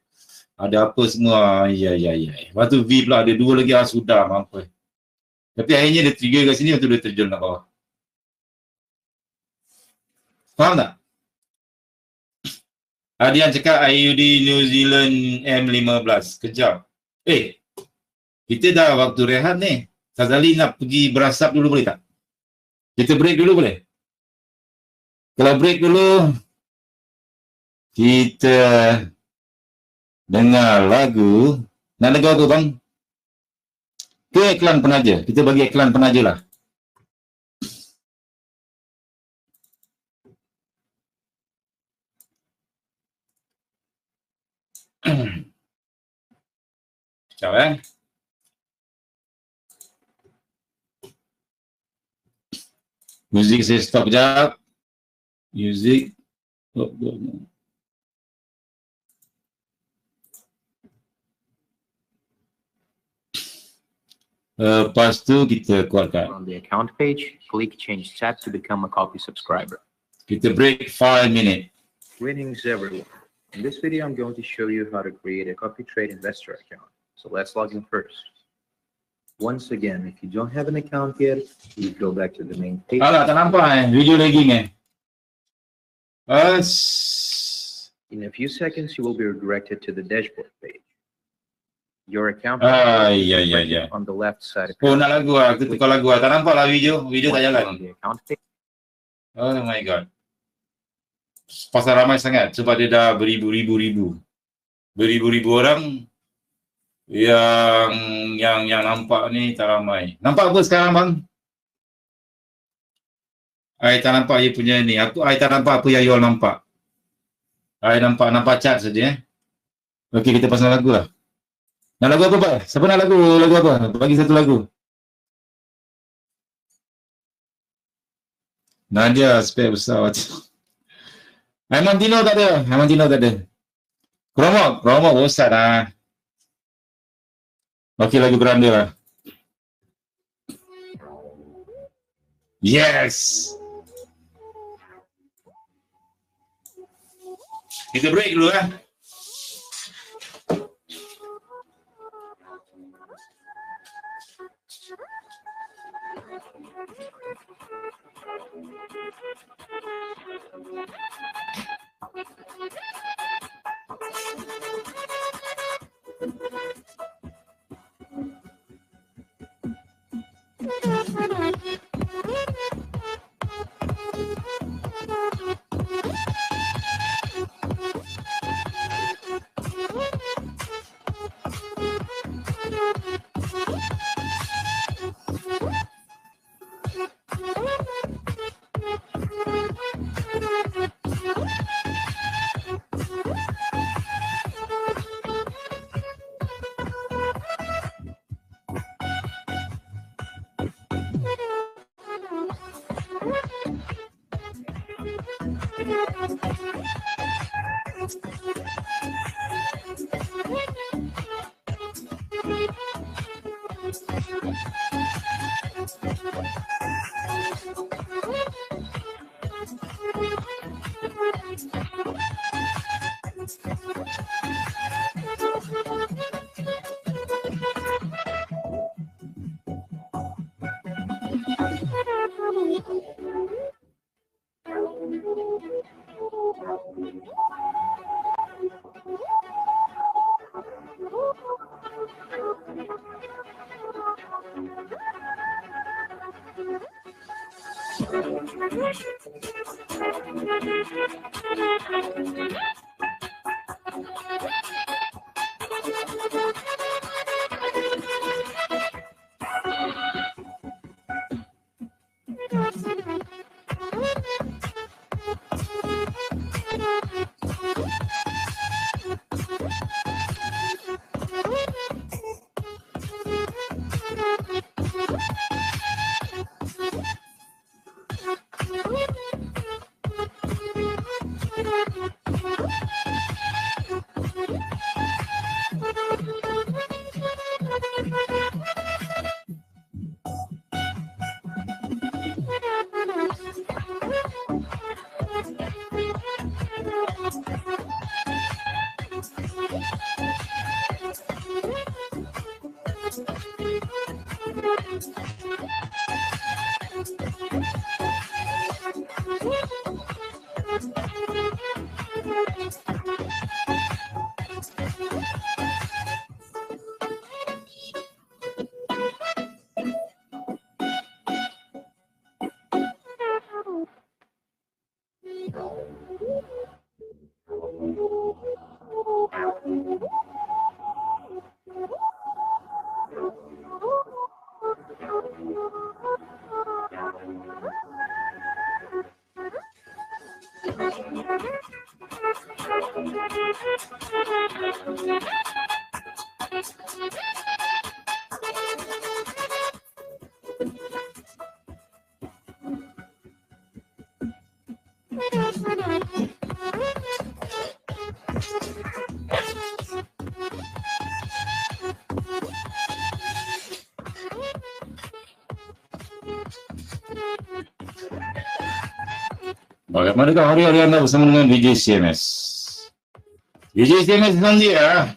Ada apa semua. Ya. Lepas tu V pula ada dua lagi. Sudah mampu. Tapi akhirnya dia trigger kat sini untuk dia terjun kat bawah. Faham tak? Ada yang cakap IUD New Zealand M15. Kejap. Kita dah waktu rehat ni. Sazali nak pergi berasap dulu boleh tak? Kita break dulu boleh? Kalau break dulu, kita dengar lagu. Nak lagu apa bang? Ke iklan penaja. Kita bagi iklan penaja lah. Sekejap Music saya stop sekejap. Music. Lepas tu kita kuatkan. On the account page, click change chat to become a copy subscriber. Kita break 5 minutes. Greetings everyone. In this video, I'm going to show you how to create a copy trade investor account. So let's log in first. Once again, if you don't have an account yet, you go back to the main page. Tak nampak video lagging In a few seconds, you will be redirected to the dashboard page. Your account ya. on the left side. Nak lagu aku tukar lagu tak nampak lah video tak jalan. Oh my god. Pasal ramai sangat sebab dia dah beribu-ribu orang yang nampak ni tak ramai. Nampak apa sekarang bang? I tak nampak dia punya ni. I tak nampak apa yang you all nampak. I nampak chat saja. Okey, kita pasang lagu lah. Nak lagu apa pak? Siapa nak lagu apa? Bagi satu lagu. Nadia spek besar macam. Amantino tak ada. Kromo bosan lah. Okey, lagu Grande lah. Yes. Kita break dulu Bagaimanakah hari-hari Anda bersama dengan DJ CMS? DJ CMS nanti ya.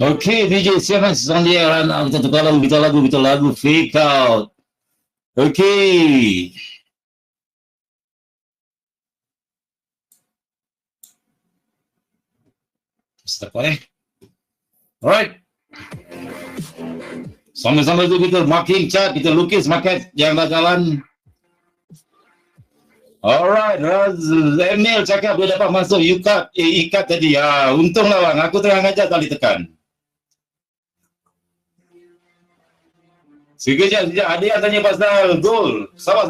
Oke, DJ siapa Sandiaran? Kita lagu Fake Out. Oke. Stop, Alright. Sambil-sambil itu kita marking cat, kita lukis market yang dah jalan. Alright, Emil cakap dia dapat masuk ikat tadi. Untunglah bang, aku tengah ngajak tali tekan. Sekejap, ada yang tanya pasal gol. Sabar.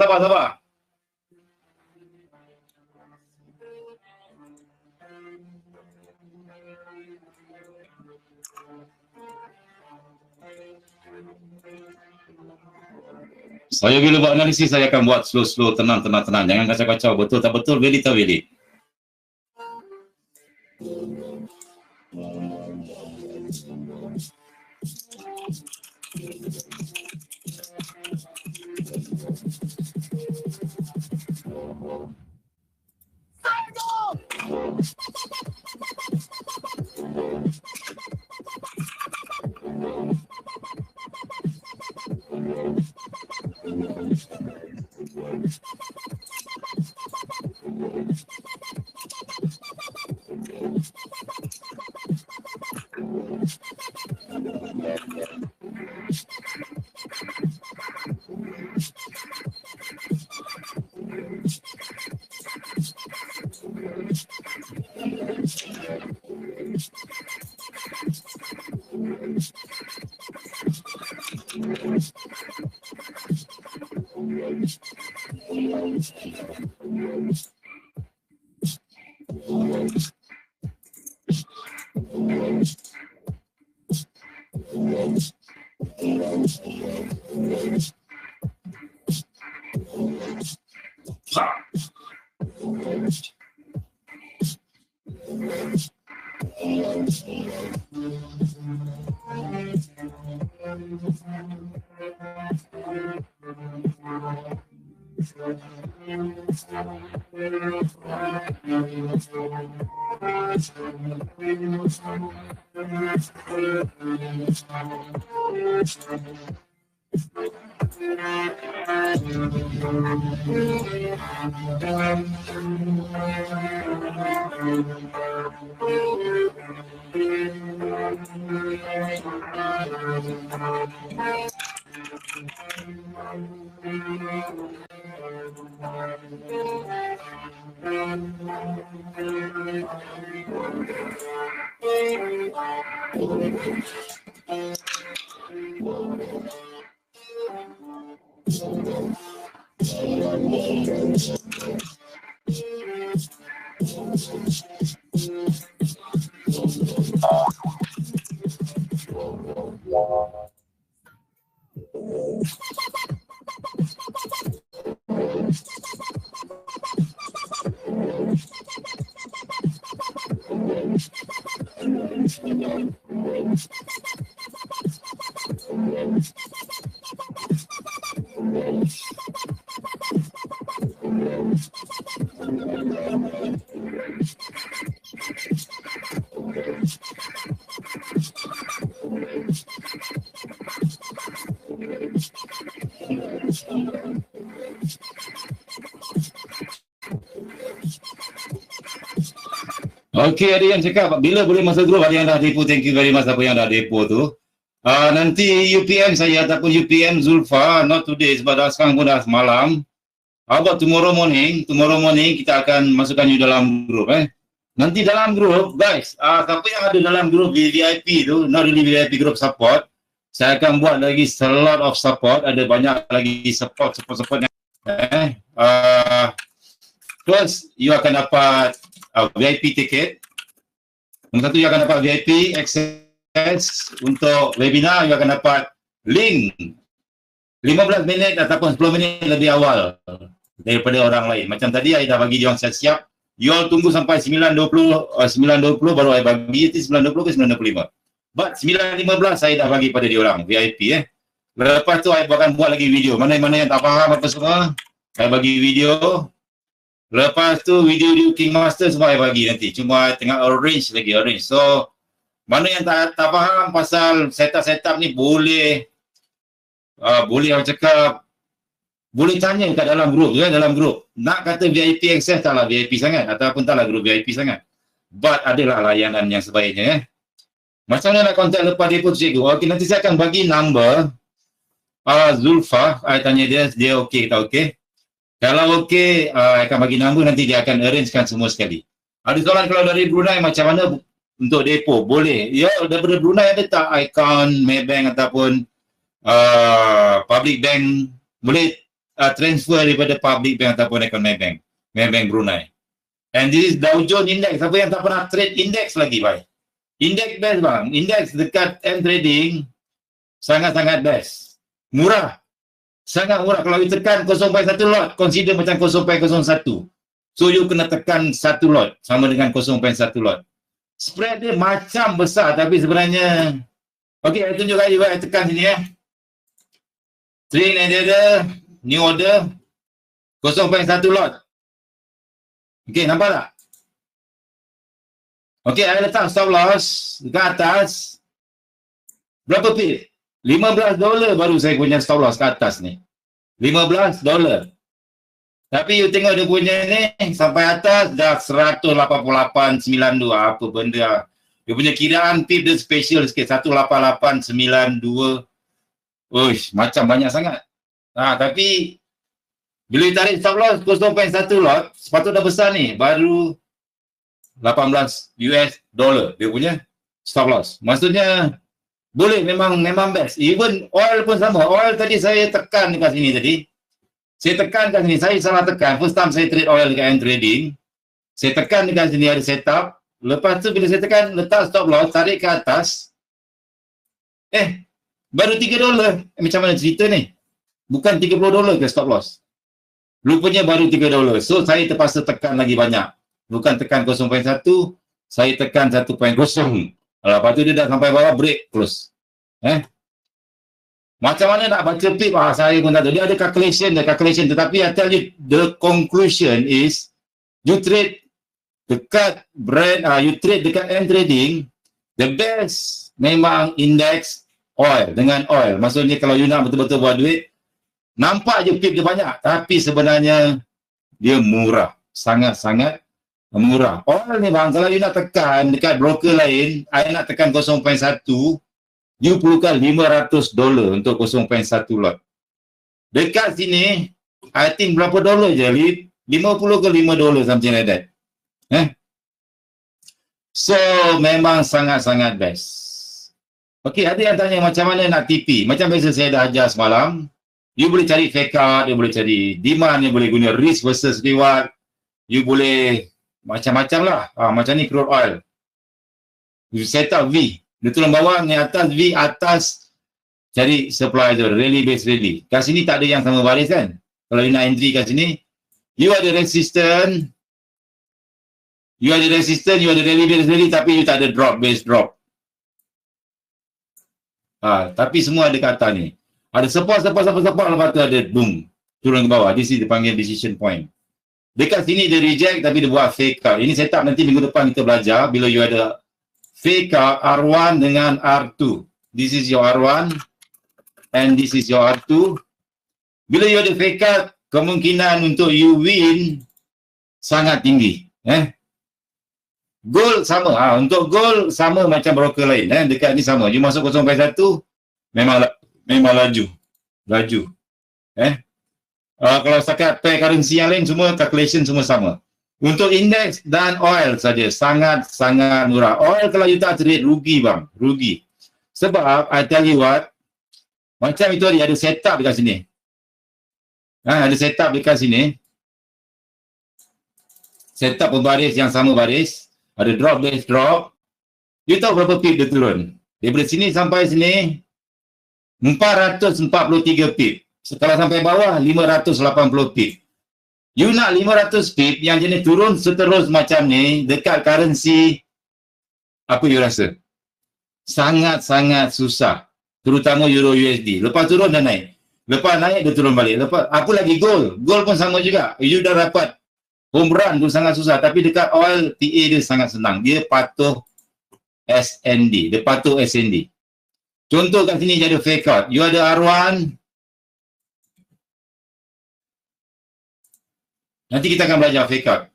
Saya bila buat analisis, saya akan buat slow, tenang. Jangan kacau-kacau. Betul tak betul, valid tak valid. Okey, ada yang cakap bila boleh masuk grup, ada yang dah depo, thank you very much apa yang dah depo tu. Nanti UPM saya ataupun UPM Zulfa, not today sebab dah sekarang pun dah malam. How about tomorrow morning kita akan masukkan you dalam grup Nanti dalam grup guys, siapa yang ada dalam grup VIP tu, not really VIP group support, saya akan buat lagi a lot of support, ada banyak lagi support yang plus you akan dapat VIP ticket. Yang satu you akan dapat VIP access untuk webinar, you akan dapat link 15 minit ataupun 10 minit lebih awal daripada orang lain. Macam tadi saya dah bagi dia orang siap-siap. You all tunggu sampai 9.20 baru saya bagi, 9.20 ke 9.25. But 9.15 saya dah bagi pada dia orang VIP Lepas tu saya akan buat lagi video. Mana-mana yang tak faham apa semua, saya bagi video. Lepas tu video di King Master semua saya bagi nanti. Cuma tengah arrange. So mana yang tak faham pasal setup ni boleh orang cakap, boleh tanya kat dalam grup dalam grup. Nak kata VIP access taklah VIP sangat ataupun taklah grup VIP sangat. But adalah layanan yang sebaiknya Macam mana nak kontak lepas depo tu cikgu? Okey, nanti saya akan bagi number Zulfa. I tanya dia okey tak okey? Kalau okey, I akan bagi number, nanti dia akan arrangekan semua sekali. Ada soalan kalau dari Brunei macam mana untuk depo? Boleh. Ya, daripada Brunei ada tak akaun Maybank ataupun public bank? Boleh transfer daripada public bank ataupun akaun Maybank. Maybank Brunei. And this is Dow Jones Index. Siapa yang tak pernah trade index lagi, bye? Index best bang. Index dekat M Trading sangat-sangat best. Murah. Sangat murah. Kalau you tekan 0.1 lot, consider macam 0.01. So you kena tekan 1 lot sama dengan 0.1 lot. Spread dia macam besar tapi sebenarnya okey, saya tunjuk lagi, saya tekan sini ya. Trade and order, new order 0.1 lot. Okey, nampak tak? Okey, saya letak stop loss dekat atas. Berapa pip? $15 baru saya punya stop loss ke atas ni. $15. Tapi you tengok dia punya ni sampai atas dah 188.92 apa benda. Dia punya kiraan pip dia special sikit 188.92. Uish, macam banyak sangat. Tapi bila you tarik stop loss 0.1 lot, sepatutnya dah besar ni, baru $18 dia punya stop loss. Maksudnya boleh, memang best. Even oil pun sama. Oil tadi saya tekan dekat sini tadi. Saya tekan kat sini, saya salah tekan. First time saya trade oil dekat M Trading. Saya tekan dekat sini ada setup. Lepas tu bila saya tekan letak stop loss, tarik ke atas. Baru $3. Macam mana cerita ni? Bukan $30 ke stop loss? Rupanya baru $3. So saya terpaksa tekan lagi banyak. Bukan tekan 0.1, saya tekan 1.0. Lepas tu dia dah sampai bawah, break, close. Macam mana nak baca pip? Saya pun tak tahu. Dia ada calculation. Tetapi I tell you, the conclusion is, you trade dekat brand, you trade dekat M Trading, the best memang index oil, dengan oil. Maksudnya kalau you nak betul-betul buat duit, nampak je pip dia banyak. Tapi sebenarnya, dia murah. Sangat-sangat murah. Oil ni bang, kalau you nak tekan dekat broker lain, I nak tekan 0.1, you perlukan $500 untuk 0.1 lot. Dekat sini, I think berapa dolar je? 50 ke $5, something like that. So, memang sangat-sangat best. Okey, ada yang tanya macam mana nak TP. Macam biasa saya dah ajar semalam, you boleh cari fake out, you boleh cari demand, you boleh guna risk versus reward, you boleh macam-macam lah. Macam ni crude oil. You set up V. Dia turun bawah, ni atas V, atas cari supply tu, rally base rally. Kat sini tak ada yang sama baris kan? Kalau you nak entry kat sini, you ada resistance, you ada rally base rally, tapi you tak ada drop base drop. Tapi semua ada kat atas ni. Ada support, lepas tu ada boom, turun ke bawah. This is dipanggil decision point. Dekat sini dia reject tapi dia buat fake out. Ini setup nanti minggu depan kita belajar bila you ada fake out R1 dengan R2. This is your R1 and this is your R2. Bila you ada fake out, kemungkinan untuk you win sangat tinggi. Gold sama. Untuk gold sama macam broker lain. Dekat ni sama. You masuk 0.1 memang laju. Kalau setakat pair currency yang lain, semua calculation semua sama. Untuk index dan oil saja, sangat-sangat murah. Oil kalau you tak trade, rugi bang. Rugi. Sebab, I tell you what, macam itu ada setup dekat sini. Ada setup dekat sini. Setup berbaris yang sama baris. Ada drop, base drop. You tahu berapa pip dia turun? Daripada sini sampai sini, 443 pip. Setelah sampai bawah, 580 pip. You nak 500 pip yang jenis turun seterus macam ni, dekat currency, apa you rasa? Sangat-sangat susah. Terutama Euro USD. Lepas turun dah naik. Lepas naik dia turun balik. Lepas, apa lagi gold? Gold pun sama juga. You dah dapat home run tu sangat susah. Tapi dekat oil, TA dia sangat senang. Dia patuh SND. Dia patuh SND. Contoh kat sini jadi fake out. You ada R1, nanti kita akan belajar fake out.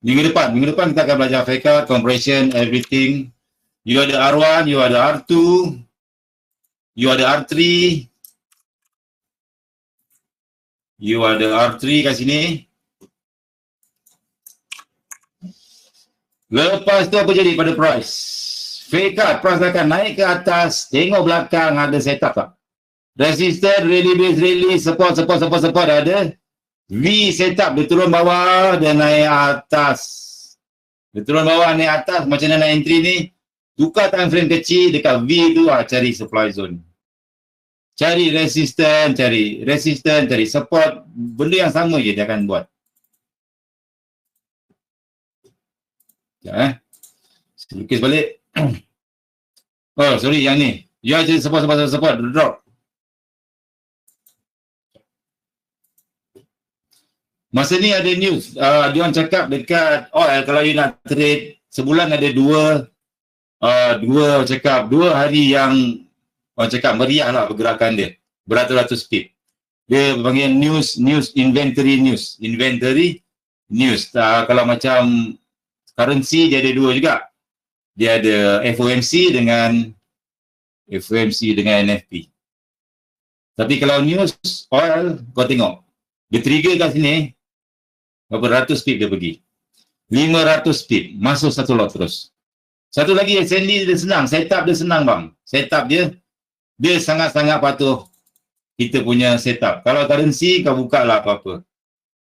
Minggu depan kita akan belajar fakat, compression, everything. You ada R1, you ada R2, you ada R3, you ada R3 kat sini. Lepas tu apa jadi pada price? Fakat, price akan naik ke atas, tengok belakang ada setup tak? Resistance, rally base, rally, support ada. V setup, dia turun bawah, dia naik atas. Dia turun bawah, naik atas, macam mana nak entry ni? Tukar time frame kecil, dekat V tu cari supply zone. Cari resistance, cari support, benda yang sama je dia akan buat. Sekejap lukis balik. Oh, sorry, yang ni. Ya, jadi support, drop. Masa ni ada news, dia orang cakap dekat oil, kalau you nak trade, sebulan ada dua hari yang orang cakap meriah lah pergerakan dia. Beratus-ratus pip. Dia panggil inventory news. Kalau macam currency dia ada dua juga. Dia ada FOMC dengan NFP. Tapi kalau news oil, kau tengok. Dia trigger kat sini, berapa ratus pip dia pergi. 500 pip, masuk satu lot terus. Satu lagi, SND dia senang, setup dia senang bang. Setup dia sangat-sangat patuh kita punya setup. Kalau currency, kau buka lah apa-apa.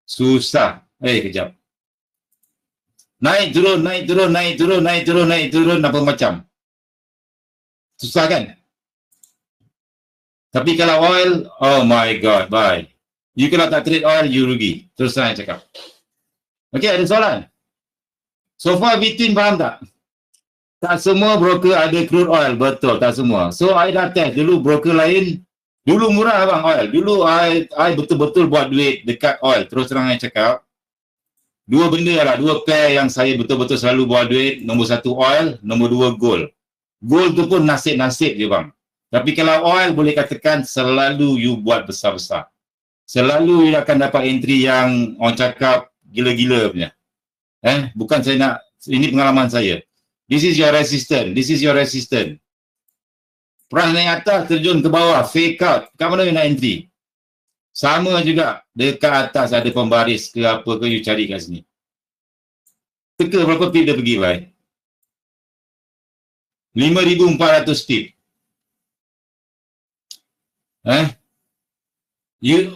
Susah. Kejap. Naik turun, apa macam. Susah kan? Tapi kalau oil, oh my god, bye. You kalau tak trade oil, you rugi. Terus saya cakap. Okey, ada soalan? So far between faham tak? Tak semua broker ada crude oil, betul, tak semua. So I dah test dulu broker lain. Dulu murah bang oil. Dulu I betul-betul buat duit dekat oil. Terus terang saya cakap. Dua benda lah, dua pair yang saya betul-betul selalu buat duit. Nombor satu oil, nombor dua gold. Gold tu pun nasib-nasib je bang. Tapi kalau oil boleh katakan selalu you buat besar-besar. Selalu you akan dapat entry yang orang cakap gila-gila punya. Bukan saya nak, ini pengalaman saya. This is your resistance. Price naik atas, terjun ke bawah, fake out. Kat mana you nak entry? Sama juga, dekat atas ada pembaris ke apa ke you cari kat sini. Teka berapa pip dia pergi, bye? 5,400 pip.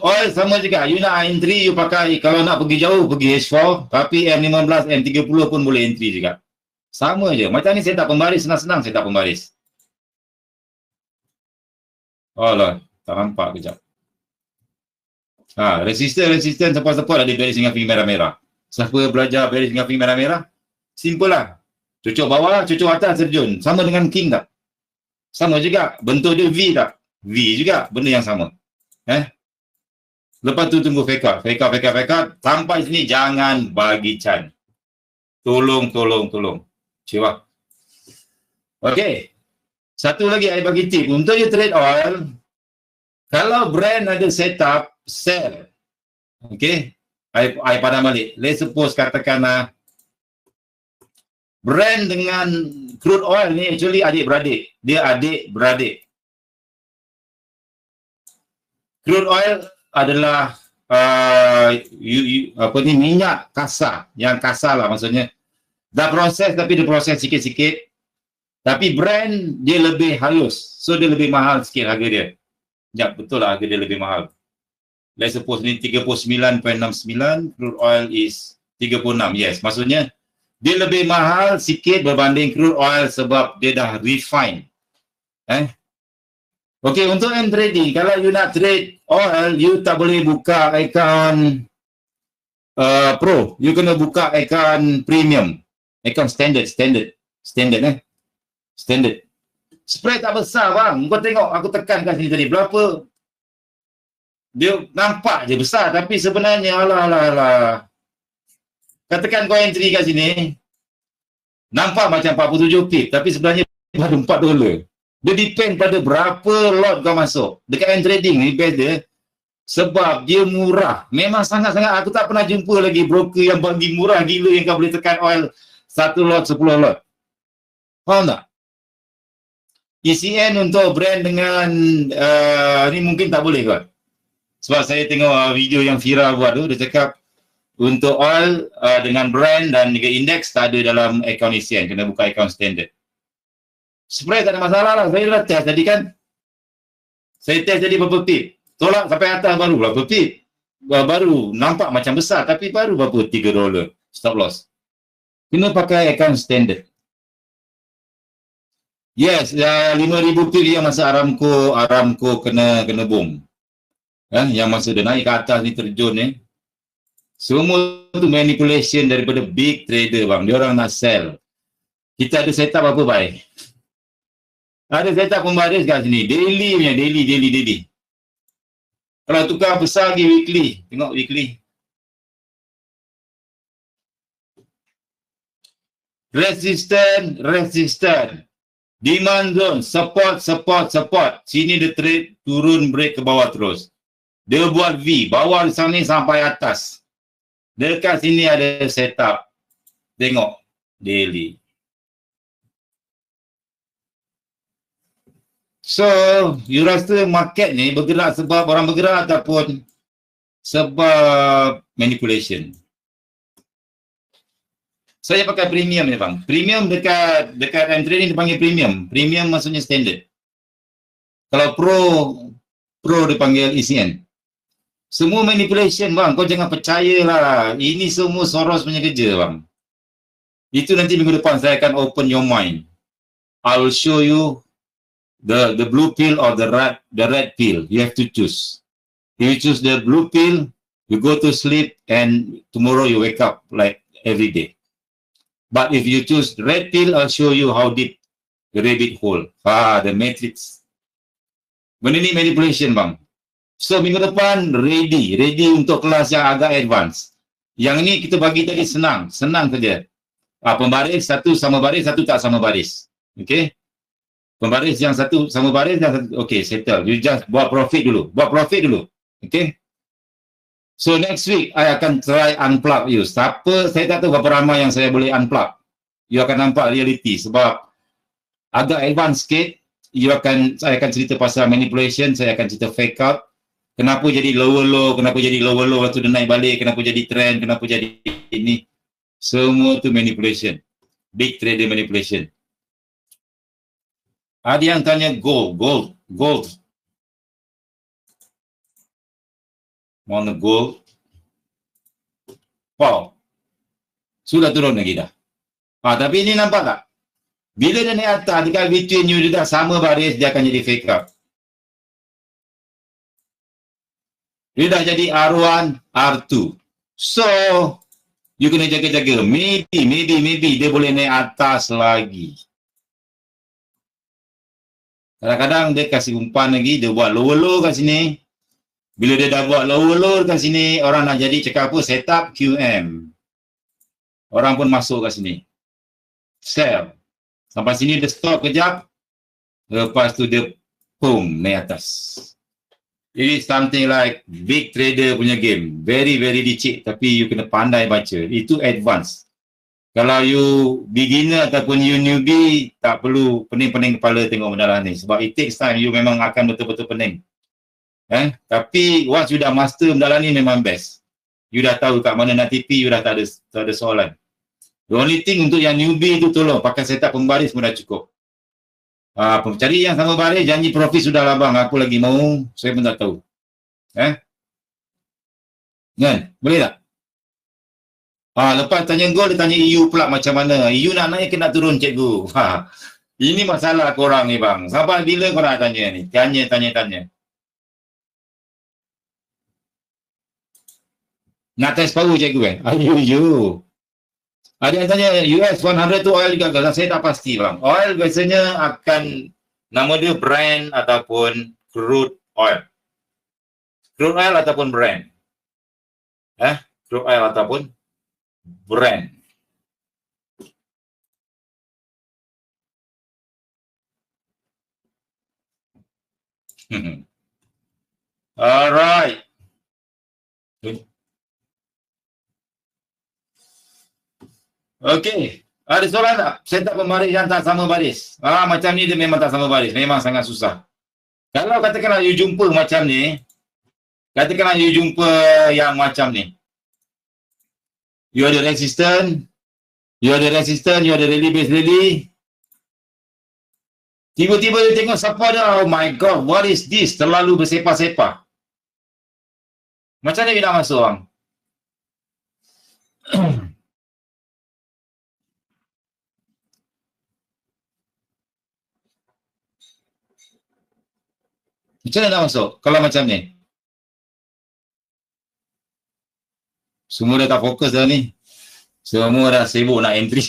Oil sama juga, you nak entry, you pakai, kalau nak pergi jauh, pergi H4, tapi M15, M30 pun boleh entry juga. Sama je, macam ni saya tak pembaris, senang-senang saya tak pembaris. Oh lah, tak nampak kejap. Resistance support ada bearish dengan finger merah-merah. Siapa belajar bearish dengan finger merah-merah? Simple lah. Cucuk bawah, cucuk atas, terjun. Sama dengan king tak? Sama juga, bentuk dia V tak? V juga, benda yang sama. Lepas tu tunggu fake out. Sampai sini jangan bagi can. Tolong. Cewa. Okey. Satu lagi saya bagi tip. Untuk you trade oil, kalau brand ada setup, sell. Okey. I padam balik. Let's suppose katakan brand dengan crude oil ni actually adik-beradik. Dia adik-beradik. Crude oil adalah minyak kasar, yang kasar lah maksudnya. Dah proses tapi dia proses sikit-sikit. Tapi brand dia lebih halus, so dia lebih mahal sikit harga dia. Ya betul lah, harga dia lebih mahal. Let's suppose ni 39.69, crude oil is 36, yes. Maksudnya dia lebih mahal sikit berbanding crude oil sebab dia dah refine. Okey, untuk end trading, kalau you nak trade oil, you tak boleh buka akaun pro. You kena buka akaun premium. Akaun standard. Standard. Spread tak besar bang. Kau tengok, aku tekan kat sini tadi. Berapa? Dia nampak je besar, tapi sebenarnya alah. Katakan kau entry kat sini, nampak macam 47 pip, tapi sebenarnya baru $4. Dia depend pada berapa lot kau masuk. Dekat end trading ni best dia, Sebab dia murah. Memang sangat-sangat, aku tak pernah jumpa lagi broker yang bagi murah gila yang kau boleh tekan oil 1 lot, 10 lot. Faham tak? ECN untuk brand dengan ni mungkin tak boleh kot. Sebab saya tengok video yang viral buat tu, dia cakap untuk oil dengan brand dan juga indeks tak ada dalam akaun ECN, kena buka akaun standard. Spread tak ada masalah lah, saya dah test tadi kan. Saya test tadi berapa pip. Tolak sampai atas baru berapa pip. Baru nampak macam besar tapi baru berapa $3 stop loss. Kena pakai akaun standard. Yes, 5,000 pip yang masa Aramco kena boom. Yang masa dia naik ke atas ni terjun ni. Semua tu manipulation daripada big trader bang. Dia orang nak sell. Kita ada setup apa baik? Ada setup pembaris kat sini. Daily punya, daily. Kalau tukar besar lagi weekly. Tengok weekly. Resistant. Demand zone. Support. Sini dia trade, turun break ke bawah terus. Dia buat V. Bawah sana sampai atas. Dekat sini ada setup. Tengok. Daily. So, you rasa market ni bergerak sebab orang bergerak ataupun sebab manipulation? Saya pakai premium ni bang. Premium dekat M-Trading dipanggil premium. Premium maksudnya standard. Kalau pro dipanggil ECN. Semua manipulation bang. Kau jangan percayalah. Ini semua Soros punya kerja bang. Itu nanti minggu depan saya akan open your mind. I will show you the blue pill or the red pill. You have to choose. If you choose the blue pill, you go to sleep and tomorrow you wake up like every day. But if you choose the red pill, I'll show you how deep the rabbit hole. The matrix. Benda ni manipulation bang. So minggu depan ready untuk kelas yang agak advance. Yang ni kita bagi tadi senang saja. Pembaris satu sama baris, satu tak sama baris. Okay? Pembaris yang satu sama baris, yang satu, okay, settle. You just buat profit dulu. Okay? So next week, I akan try unplug you. Saya tak tahu berapa ramai yang saya boleh unplug. You akan nampak reality sebab agak advance sikit. Saya akan cerita pasal manipulation, saya akan cerita fake out. Kenapa jadi lower low, waktu dia naik balik, kenapa jadi trend, kenapa jadi ini. Semua tu manipulation. Big trader manipulation. Ada yang tanya gold. Mana gold? Wow. Sudah turun lagi dah. Tapi ini nampak tak? Bila dia naik atas, dekat between you juga sama baris, dia akan jadi fake up. Dia dah jadi R1, R2. So, you kena jaga-jaga. Maybe dia boleh naik atas lagi. Kadang-kadang dia kasih umpan lagi, dia buat lower low kat sini. Bila dia dah buat lower low kat sini, orang nak jadi cakap apa? Setup QM. Orang pun masuk kat sini. Sell. Sampai sini dia stop kejap. Lepas tu dia boom, naik atas. It is something like big trader punya game. Very licik tapi you kena pandai baca. Itu advance. Kalau you beginner ataupun you newbie, tak perlu pening-pening kepala tengok benda lah ni. Sebab it takes time, you memang akan betul-betul pening. Tapi once you dah master benda lah ni memang best. You dah tahu kat mana nak TP, you dah tak ada soalan. The only thing untuk yang newbie tu tolong pakai setup pembaris pun dah cukup. Cari yang sama baris, janji profit sudah lah bang. Aku lagi mau, saya pun tak tahu. Kan? Boleh tak? Lepas tanya gold, dia tanya EU pula macam mana. EU nak naik ke nak turun cikgu? Ini masalah korang ni bang. Sampai bila korang tanya ni? Tanya. Nak test power cikgu You. Ada yang tanya US 100 tu oil juga ke? Saya tak pasti bang. Oil biasanya akan, nama dia brand ataupun crude oil. Crude oil ataupun brand. Crude oil ataupun brand. Alright. Okey. Ada soalan tak? Saya tak pembaris yang tak sama baris. Macam ni dia memang tak sama baris. Memang sangat susah. Kalau katakanlah you jumpa macam ni, katakanlah you jumpa yang macam ni. You ada resistant, you ada rally base rally. Tiba-tiba dia tengok siapa dia, oh my god, what is this? Terlalu bersepah-sepah. Macam mana you nak masuk orang? Macam mana nak masuk kalau macam ni? Semua dah tak fokus dah ni. Semua dah sibuk nak entry.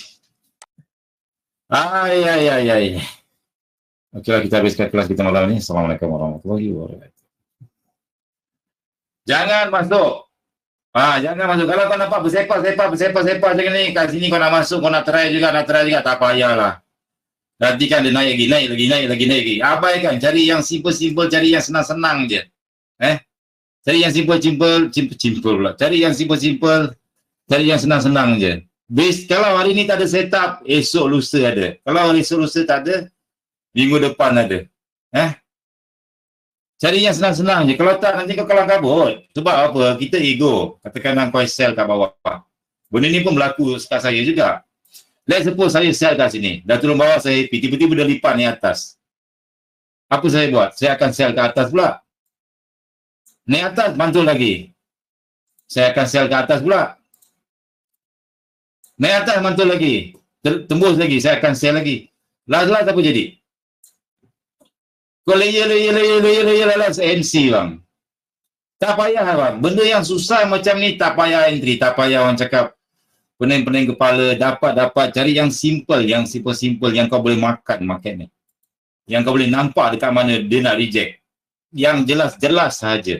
Ay. Okeylah, kita habiskan kelas kita malam ni. Assalamualaikum warahmatullahi wabarakatuh. Jangan masuk. Jangan masuk. Kalau kau nampak bersepah macam ni, kat sini kau nak masuk, kau nak try juga, tak payahlah. Nanti kan dia naik lagi. Abaikan, cari yang simple, cari yang senang-senang je. Cari yang simple pula. Cari yang simple, cari yang senang-senang je. Kalau hari ni tak ada setup, esok lusa ada. Kalau esok lusa tak ada, minggu depan ada. Cari yang senang-senang je. Kalau tak, nanti kau kalang kabut. Sebab apa? Kita ego. Katakan kau sell kat bawah. Benda ni pun berlaku kat saya juga. Let's suppose saya sell kat sini. Dah turun bawah, saya happy. Tiba-tiba dia lipat ni atas. Apa saya buat? Saya akan sell ke atas pula. Naik atas, mantul lagi. Saya akan sell ke atas pula. Naik atas, mantul lagi. Tembus lagi, saya akan sell lagi. Last apa jadi? Kau layer, MC bang. Tak payah bang. Benda yang susah macam ni tak payah entry. Tak payah orang cakap pening-pening kepala, dapat cari yang simple yang kau boleh makan market ni. Yang kau boleh nampak dekat mana dia nak reject. Yang jelas sahaja.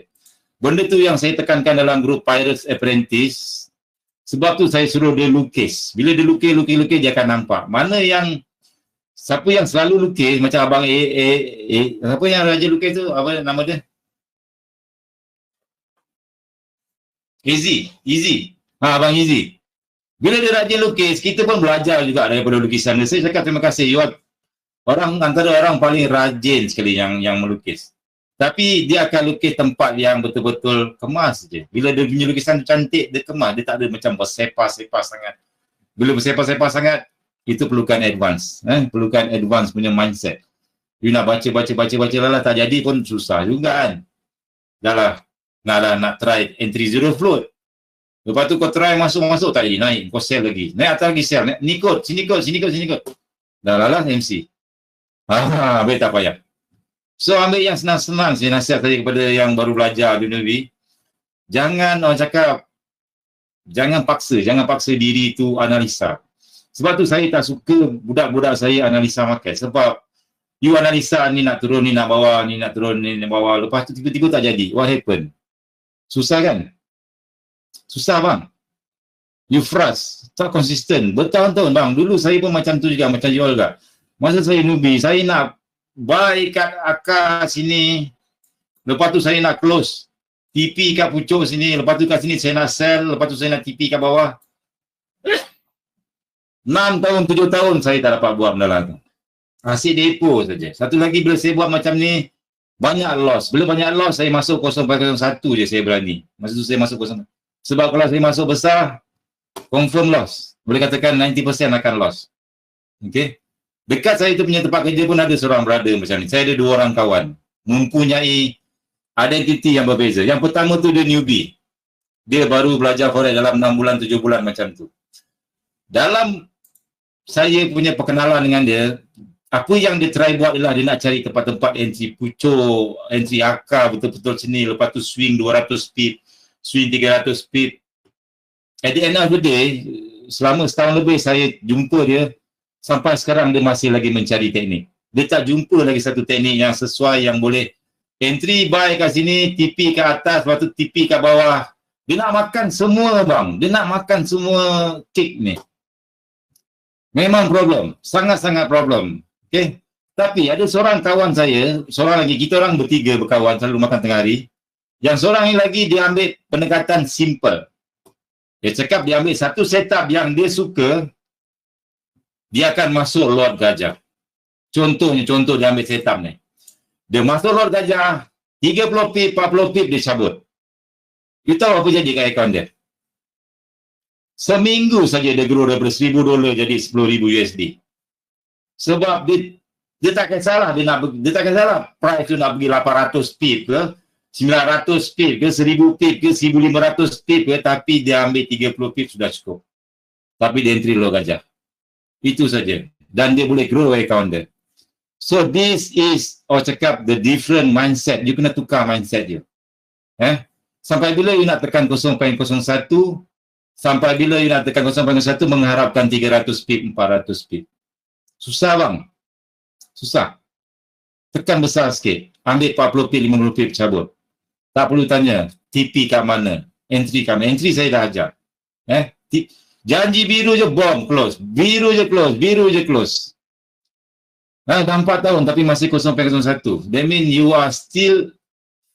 Benda tu yang saya tekankan dalam grup Pirates Apprentice. Sebab tu saya suruh dia lukis. Bila dia lukis dia akan nampak. Mana yang siapa yang selalu lukis macam abang siapa yang raja lukis tu, apa nama dia? Easy. Abang Easy. Bila dia rajin lukis, kita pun belajar juga daripada lukisan dia. Saya cakap terima kasih. You are antara orang paling rajin sekali yang melukis. Tapi dia akan lukis tempat yang betul-betul kemas je. Bila dia punya lukisan cantik, dia kemas. Dia tak ada macam bersepah-sepah sangat. Bila bersepah-sepah sangat, itu perlukan advance. Perlukan advance punya mindset. You nak baca lah, tak jadi pun susah juga kan. Dah lah, nak try entry zero float. Lepas tu kau try masuk tak jadi, naik, kau sell lagi. Naik atas lagi sell, ni kot, sini kot. Dah lah MC. Habis tak payah. So ambil yang senang-senang, saya nasihat tadi kepada yang baru belajar dunia ni. Jangan orang cakap, jangan paksa diri tu analisa. Sebab tu saya tak suka budak-budak saya analisa market. Sebab you analisa ni nak turun, ni nak bawah, ni nak turun, ni nak bawah. Lepas tu tiba-tiba tak jadi. What happened? Susah kan? Susah bang. You frust. Tak konsisten. Bertahun-tahun bang. Dulu saya pun macam tu juga. Macam jual juga. Masa saya newbie, saya nak buy kat akar sini. Lepas tu saya nak close. TP kat pucuk sini. Lepas tu kat sini saya nak sell. Lepas tu saya nak TP kat bawah. 6 tahun, 7 tahun saya tak dapat buat benda tu. Asyik depo saja. Satu lagi bila saya buat macam ni, banyak loss. Bila banyak loss, saya masuk 0.01 je saya berani. Masa tu saya masuk 0.01. Sebab kalau saya masuk besar, confirm loss. Boleh katakan 90% akan loss. Okay. Dekat saya tu punya tempat kerja pun ada seorang brother macam ni. Saya ada 2 orang kawan. Mempunyai identiti yang berbeza. Yang pertama tu dia newbie. Dia baru belajar forex dalam 6 bulan, 7 bulan macam tu. Dalam saya punya perkenalan dengan dia, apa yang dia try buat adalah dia nak cari tempat-tempat entry pucuk, entry akar betul-betul sini. Lepas tu swing 200 pip. Swing 300 pip. At the end of the day, selama setahun lebih saya jumpa dia, sampai sekarang dia masih lagi mencari teknik. Dia tak jumpa lagi satu teknik yang sesuai, yang boleh entry buy kat sini, TP kat atas, lepas tu TP kat bawah. Dia nak makan semua bang. Dia nak makan semua cake ni. Memang problem. Sangat-sangat problem. Okay. Tapi ada seorang kawan saya, seorang lagi, kita orang bertiga berkawan, selalu makan tengah hari. Yang seorang ini lagi dia ambil pendekatan simple. Dia cakap dia ambil satu setup yang dia suka, dia akan masuk Lord Gajah. Contohnya, dia ambil setup ni. Dia masuk Lord Gajah, 30 pip, 40 pip dia cabut. You tahu apa jadi kat akaun dia? Seminggu saja dia grow daripada $1,000 jadi $10,000 USD. Sebab dia tak kisahlah, dia tak kisahlah price tu nak pergi 800 pip ke, 900 pip ke, 1000 pip ke, 1500 pip ke, tapi dia ambil 30 pip sudah cukup. Tapi dia entry Lord Gajah. Itu saja. Dan dia boleh grow account dia. So this is, cakap the different mindset. You kena tukar mindset you. Sampai bila you nak tekan 0.01, sampai bila you nak tekan 0.01 mengharapkan 300 pip, 400 pip. Susah bang. Susah. Tekan besar sikit. Ambil 40 pip, 50 pip cabut. Tak perlu tanya TP kat mana, entry kat mana. Entry saya dah ajar. Janji biru je bomb close. Biru je close. Dah 4 tahun tapi masih 0.01. That mean you are still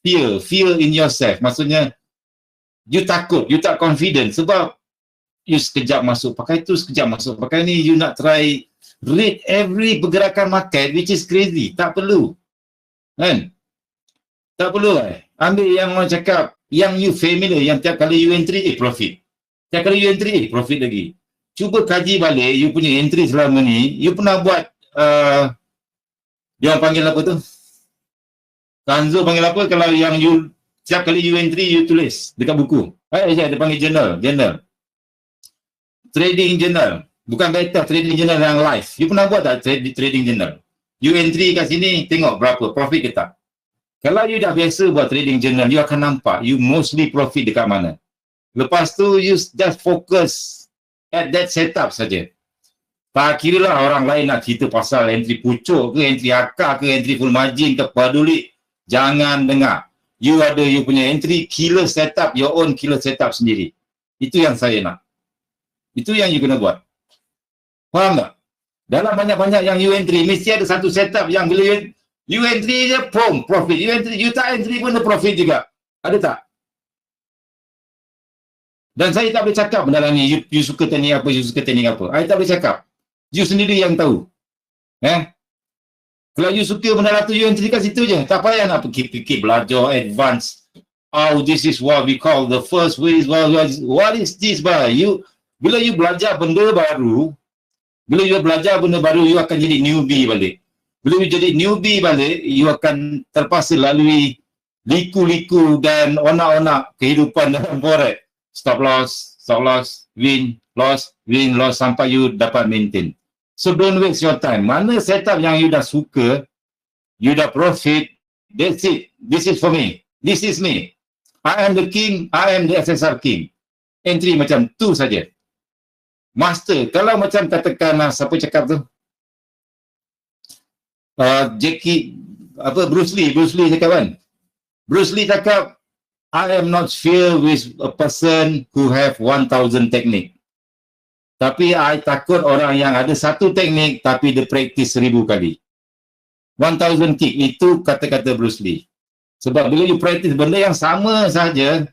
fear in yourself. Maksudnya you takut, you tak confident sebab you sekejap masuk pakai tu, sekejap masuk pakai ni. You nak try read every pergerakan market which is crazy. Tak perlu. Kan? Tak perlu ambil yang orang cakap, yang you familiar, yang tiap kali you entry, profit. Tiap kali you entry, profit lagi. Cuba kaji balik, you punya entry selama ni, you pernah buat, dia orang panggil apa tu? Kanzo panggil apa kalau yang you, tiap kali you entry, you tulis dekat buku. Dia panggil journal. Trading journal. Bukan beta, trading journal yang live. You pernah buat tak trading journal? You entry kat sini, tengok berapa, profit ke tak? Kalau you dah biasa buat trading journal, you akan nampak you mostly profit dekat mana. Lepas tu, you just focus at that setup saja. Tak kira lah orang lain nak cerita pasal entry pucuk ke, entry akar ke, entry full margin ke, peduli. Jangan dengar. You ada you punya entry, killer setup, your own killer setup sendiri. Itu yang saya nak. Itu yang you kena buat. Faham tak? Dalam banyak-banyak yang you entry, mesti ada satu setup yang bila you entry je, profit. You tak entry pun profit juga. Ada tak? Dan saya tak boleh cakap benda ni, you suka teknik apa, you suka teknik apa. Saya tak boleh cakap. You sendiri yang tahu. Kalau you suka benda tu, you entry kat situ je. Tak payah nak fikir belajar, advance. Oh, this is what we call the first way. What is this, bro? Bila you belajar benda baru, you akan jadi newbie balik. Bila you jadi newbie balik, you akan terpaksa lalui liku-liku dan onak-onak kehidupan dalam forex. Stop loss, win, loss, sampai you dapat maintain. So don't waste your time. Mana setup yang you dah suka, you dah profit, that's it. This is for me. This is me. I am the king, I am the SSR king. Entry macam tu saja. Master, kalau macam katakan siapa cakap tu? Bruce Lee cakap kan? Bruce Lee cakap, I am not fear with a person who have 1,000 teknik. Tapi I takut orang yang ada satu teknik tapi dia practice 1000 kali. 1,000 kick, itu kata-kata Bruce Lee. Sebab bila you practice benda yang sama saja,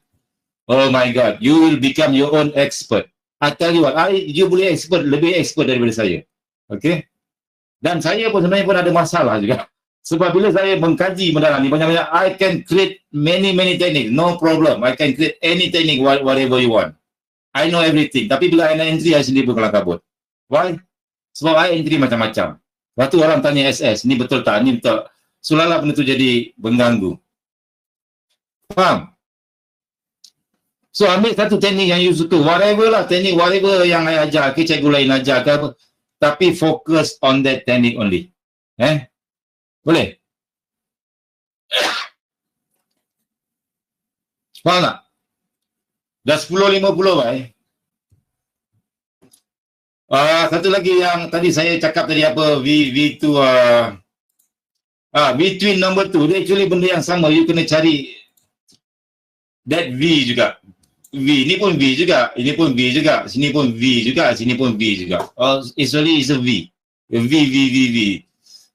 oh my God, you will become your own expert. I tell you what, you boleh lebih expert daripada saya. Okay? Dan saya pun sebenarnya pun ada masalah juga. Sebab bila saya mengkaji benda ni banyak-banyak, I can create many techniques, no problem. I can create any technique, whatever you want. I know everything. Tapi bila I nak entry, I sendiri pun kelang kabut. Why? Sebab I entry macam-macam. Lepas tu orang tanya SS, ni betul tak? Ni betul. Sulala benda tu jadi mengganggu. Faham? So ambil satu teknik yang you suka, whatever lah teknik, whatever yang I ajar ke, cikgu lain ajar ke apa, tapi fokus on that technique only. Boleh? Faham tak? Dah 10.50 satu lagi yang tadi saya cakap tadi apa, V2 between number 2, dia actually benda yang sama, you kena cari that V juga. V, ni pun V juga, ini pun V juga, sini pun V juga, sini pun V juga. Actually it's a V. V.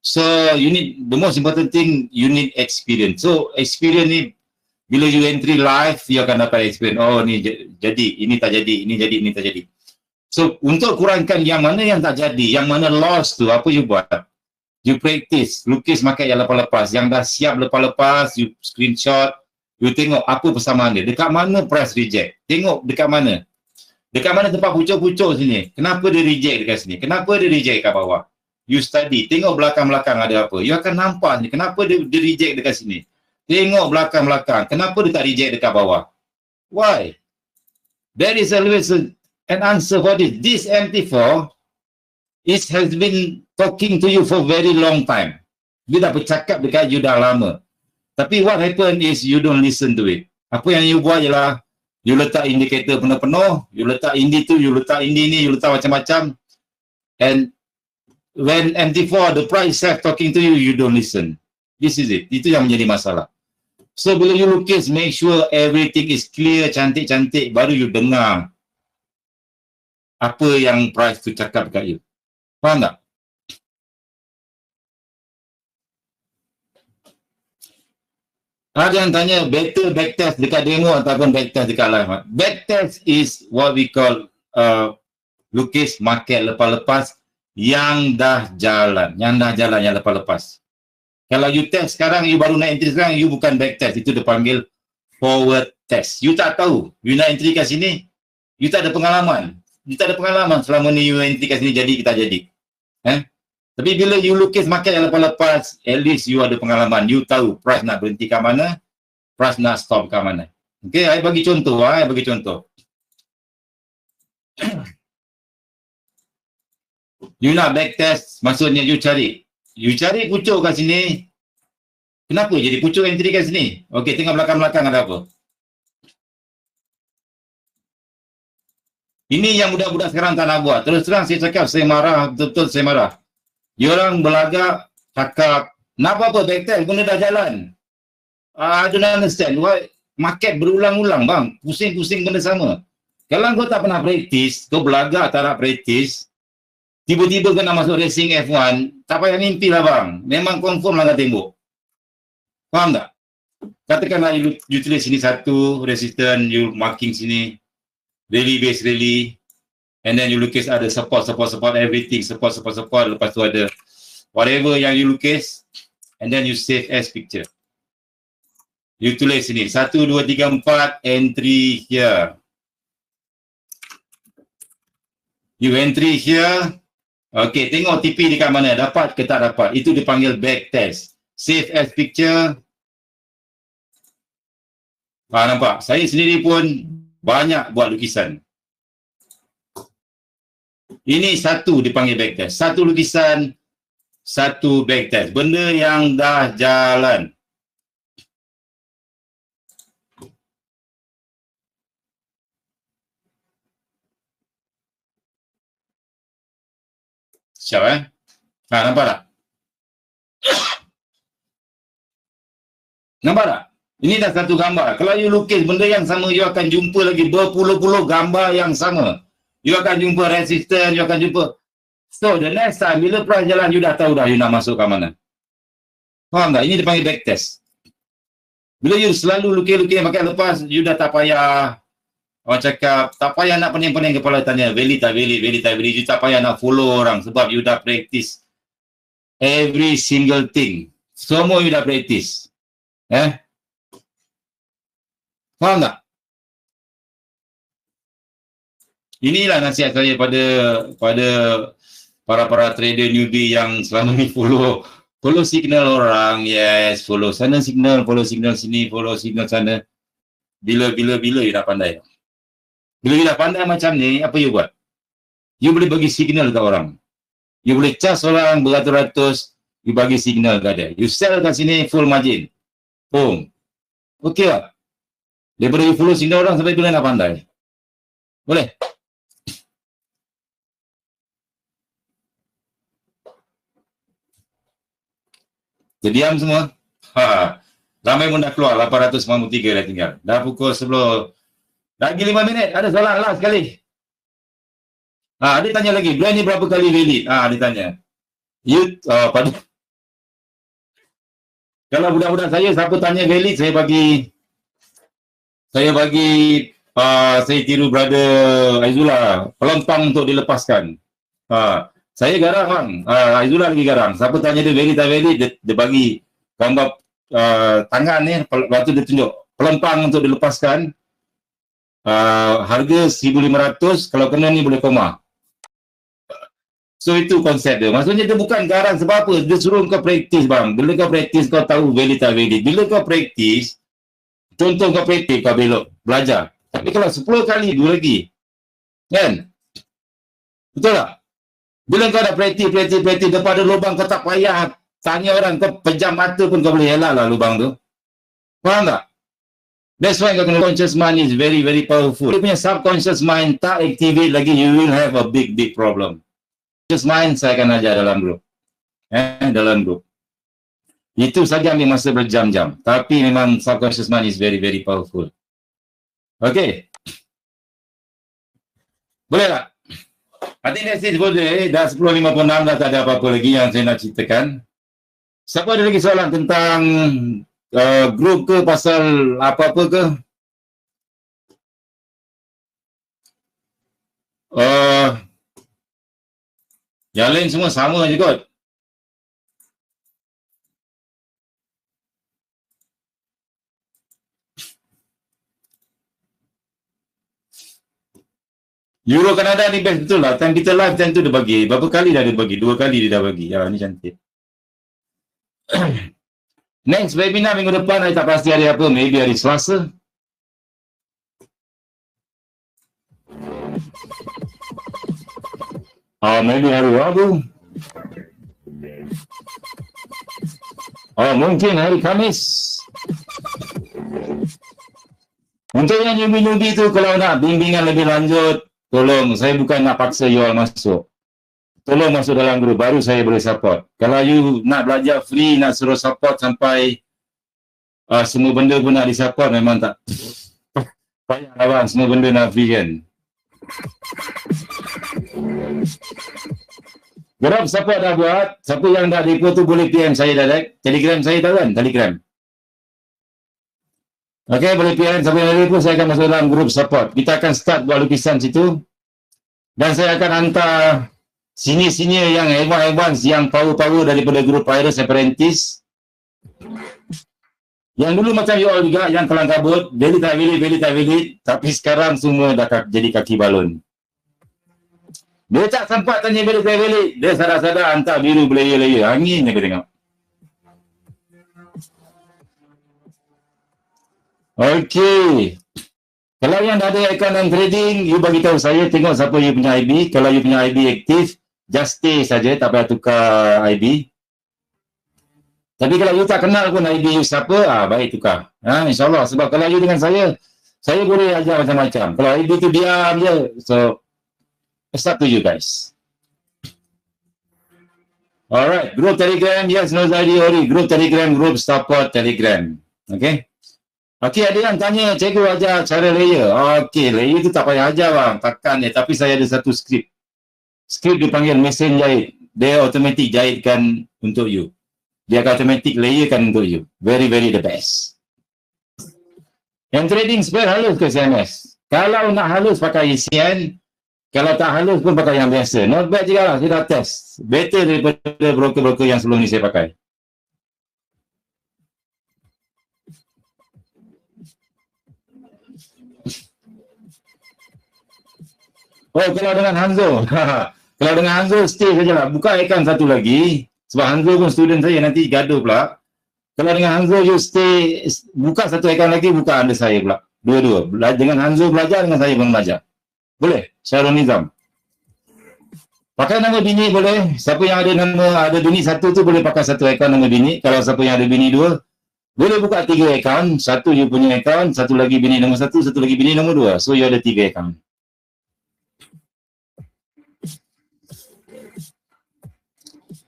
So you need, the most important thing, you need experience. So experience ni Bila you entry live, you akan dapat experience. Oh, ni jadi, ini tak jadi, ini jadi, ini tak jadi. So, untuk kurangkan yang mana yang tak jadi, yang mana lost tu, apa you buat? You practice, lukis market yang lepas-lepas. Yang dah siap lepas-lepas, you screenshot, you tengok apa persamaan dia. Dekat mana price reject? Tengok dekat mana. Dekat mana tempat pucuk-pucuk sini? Kenapa dia reject dekat sini? Kenapa dia reject kat bawah? You study, tengok belakang-belakang ada apa. You akan nampak ni, kenapa dia reject dekat sini. Tengok belakang-belakang, kenapa dia tak reject dekat bawah? Why? There is always an answer for this. This MT4 has been talking to you for very long time. Dia dah bercakap dekat you dah lama. Tapi what happen is you don't listen to it. Apa yang you buat ialah you letak indikator penuh-penuh, you letak indi tu, you letak indi ni, you letak macam-macam. And when MT4, the price self talking to you, you don't listen. This is it. Itu yang menjadi masalah. So bila you lukis, make sure everything is clear, cantik-cantik, baru you dengar apa yang price tu cakap dekat you. Faham tak? Ada yang tanya, better backtest dekat demo ataupun backtest dekat live. Backtest is what we call lukis market lepas-lepas yang dah jalan, yang lepas-lepas. Kalau you test sekarang, you baru nak entry sekarang, you bukan backtest, itu dipanggil forward test. You tak tahu, you nak entry kat sini, you tak ada pengalaman. You tak ada pengalaman selama ni you entry kat sini jadi, kita jadi. Tapi bila you lukis market yang lepas-lepas, at least you ada pengalaman. You tahu price nak berhenti kat mana, price nak stop kat mana. Okay, saya bagi contoh. You nak backtest, maksudnya you cari pucuk kat sini. Kenapa jadi pucuk entry kat sini? Okay, tengok belakang-belakang ada apa. Ini yang budak-budak sekarang tak nak buat. Terus terang saya cakap, saya marah, betul-betul saya marah. Diorang belagak, cakap, nak apa backtest, benda dah jalan. I don't understand. Why market berulang-ulang bang, pusing-pusing benda sama. Kalau kau tak pernah praktis, kau belagak tak nak praktis, tiba-tiba kena masuk racing F1, tak payah mimpi lah bang. Memang confirm lah kau tembok. Faham tak? Katakanlah you tulis sini satu, resistance, you marking sini, rally base rally, and then you lukis ada support, everything, support, lepas tu ada whatever yang you lukis, and then you save as picture. You tulis sini, 1, 2, 3, 4, entry here. You entry here. Okay, tengok TP dekat mana, dapat ke tak dapat. Itu dipanggil back test. Save as picture. Nampak? Saya sendiri pun banyak buat lukisan. Ini satu dipanggil backtest. Satu lukisan, satu backtest. Benda yang dah jalan. Siap nampak tak? Nampak tak? Ini dah satu gambar. Kalau you lukis benda yang sama, you akan jumpa lagi berpuluh-puluh gambar yang sama. You akan jumpa resistance, you akan jumpa. So, the next time, bila price jalan, you dah tahu dah you nak masuk ke mana. Faham tak? Ini dipanggil backtest. Bila you selalu lukis-lukis pakai lepas, you dah tak payah, orang cakap, tak payah nak pening-pening kepala tanya, valid tak valid, you tak payah nak follow orang sebab you dah practice every single thing. Semua you dah practice. Faham tak? Inilah nasihat saya pada para trader newbie yang selama ni follow signal orang. Yes, follow sana signal, follow signal sini, follow signal sana. Bila you dah pandai. Bila you dah pandai macam ni, apa you buat? You boleh bagi signal ke orang. You boleh charge orang beratus-ratus, you bagi signal ke dia. You sell kat sini full margin. Boom. Okey tak? Daripada you follow signal orang sampai bila nak pandai. Boleh? Diam semua. Ramai pun dah keluar, 893 dah tinggal. Dah pukul 10. Lagi 5 minit, ada soalan last sekali. Dia tanya lagi, brand ni berapa kali valid? Dia tanya. Kalau budak-budak saya, siapa tanya valid, saya bagi saya bagi saya tiru brother Aizullah, pelempang untuk dilepaskan. Saya garang bang, Aizullah lagi garang. Siapa tanya dia valid tak valid, dia bagi gambar tangan ni, lepas tu dia tunjuk pelempang untuk dilepaskan. Harga 1,500, kalau kena ni boleh koma. So itu konsep dia. Maksudnya dia bukan garang sebab apa? Dia suruh kau praktis bang. Bila kau praktis kau tahu valid tak valid. Bila kau praktis, contoh kau praktis kau belok belajar. Tapi kalau 10 kali dua lagi. Kan? Betul tak? Bila kau dah praktis daripada lubang kau tak payah tanya orang, kau pejam mata pun kau boleh elak lah lubang tu. Faham tak? That's why kau kena conscious mind is very very powerful. Dia punya subconscious mind tak activate lagi, you will have a big problem. Conscious mind saya akan ajar dalam grup. Dalam grup. Itu saja ambil masa berjam-jam. Tapi memang subconscious mind is very very powerful. Okay. Boleh tak? I think that's it boleh. Dah 10.56 dah tak ada apa-apa lagi yang saya nak ceritakan. Siapa ada lagi soalan tentang grup ke pasal apa-apa ke? Yang lain semua sama je kot. Euro Kanada ni best betul lah. Time kita live time tu dia bagi. Berapa kali dah dia bagi? 2 kali dia dah bagi. Ya, ni cantik. Next webinar minggu depan, saya tak pasti hari apa. Maybe hari Selasa. Maybe hari Rabu. Mungkin hari Khamis. Untuk yang newbie-newbie tu, kalau nak bimbingan lebih lanjut, tolong, saya bukan nak paksa you all masuk. Tolong masuk dalam grup, baru saya boleh support. Kalau you nak belajar free, nak suruh support sampai semua benda pun nak disupport, memang tak payah abang, semua benda nak free kan. Grup support dah buat, siapa yang dah depo tu boleh PM saya direct. Telegram saya tahu kan, Telegram. Okey, boleh PM, siapa yang dah depo saya akan masuk dalam grup support. Kita akan start buat lukisan situ. Dan saya akan hantar senior-senior yang advance yang power-power daripada grup Virus Apprentice. Yang dulu macam you all juga, yang kelang kabut, valid tak valid, tapi sekarang semua dah jadi kaki balon. Dia tak sempat tanya valid tak valid, dia sadar-sadar hantar biru layer-layer, angin aku tengok. Okey. Kalau yang dah ada account dan trading, you bagi tahu saya, tengok siapa you punya IB. Kalau you punya IB aktif, just stay saja, tak payah tukar IB. Tapi kalau you tak kenal pun IB you siapa, baik tukar. InsyaAllah. Sebab kalau you dengan saya boleh ajar macam-macam. Kalau IB tu diam je. So, it's up to you guys. Alright, group Telegram, yes, Nozadi Ori. Group Telegram, group support Telegram. Okay. Okey, ada yang tanya, cikgu ajar cara layer. Okey, layer tu tak payah ajar bang, takkan dia. Tapi saya ada satu skrip. Skrip dipanggil mesin jahit. Dia automatic jahitkan untuk you. Dia akan automatic layerkan untuk you. Very, very the best. Yang trading spare halus ke CMS? Kalau nak halus pakai ECN, kalau tak halus pun pakai yang biasa. Not bad juga lah, saya dah test. Better daripada broker-broker yang sebelum ni saya pakai. Kalau dengan Hanzo. Kalau dengan Hanzo, stay sajalah. Buka account satu lagi. Sebab Hanzo pun student saya, nanti gaduh pula. Kalau dengan Hanzo, you stay, buka satu account lagi, buka under saya pula. Dua-dua. Dengan Hanzo belajar, dengan saya pun belajar. Boleh? Syarul Nizam. Pakai nama bini boleh. Siapa yang ada bini satu tu boleh pakai satu account nama bini. Kalau siapa yang ada bini dua, boleh buka 3 account. Satu you punya account, satu lagi bini nombor 1, satu lagi bini nombor 2. So, you ada 3 account.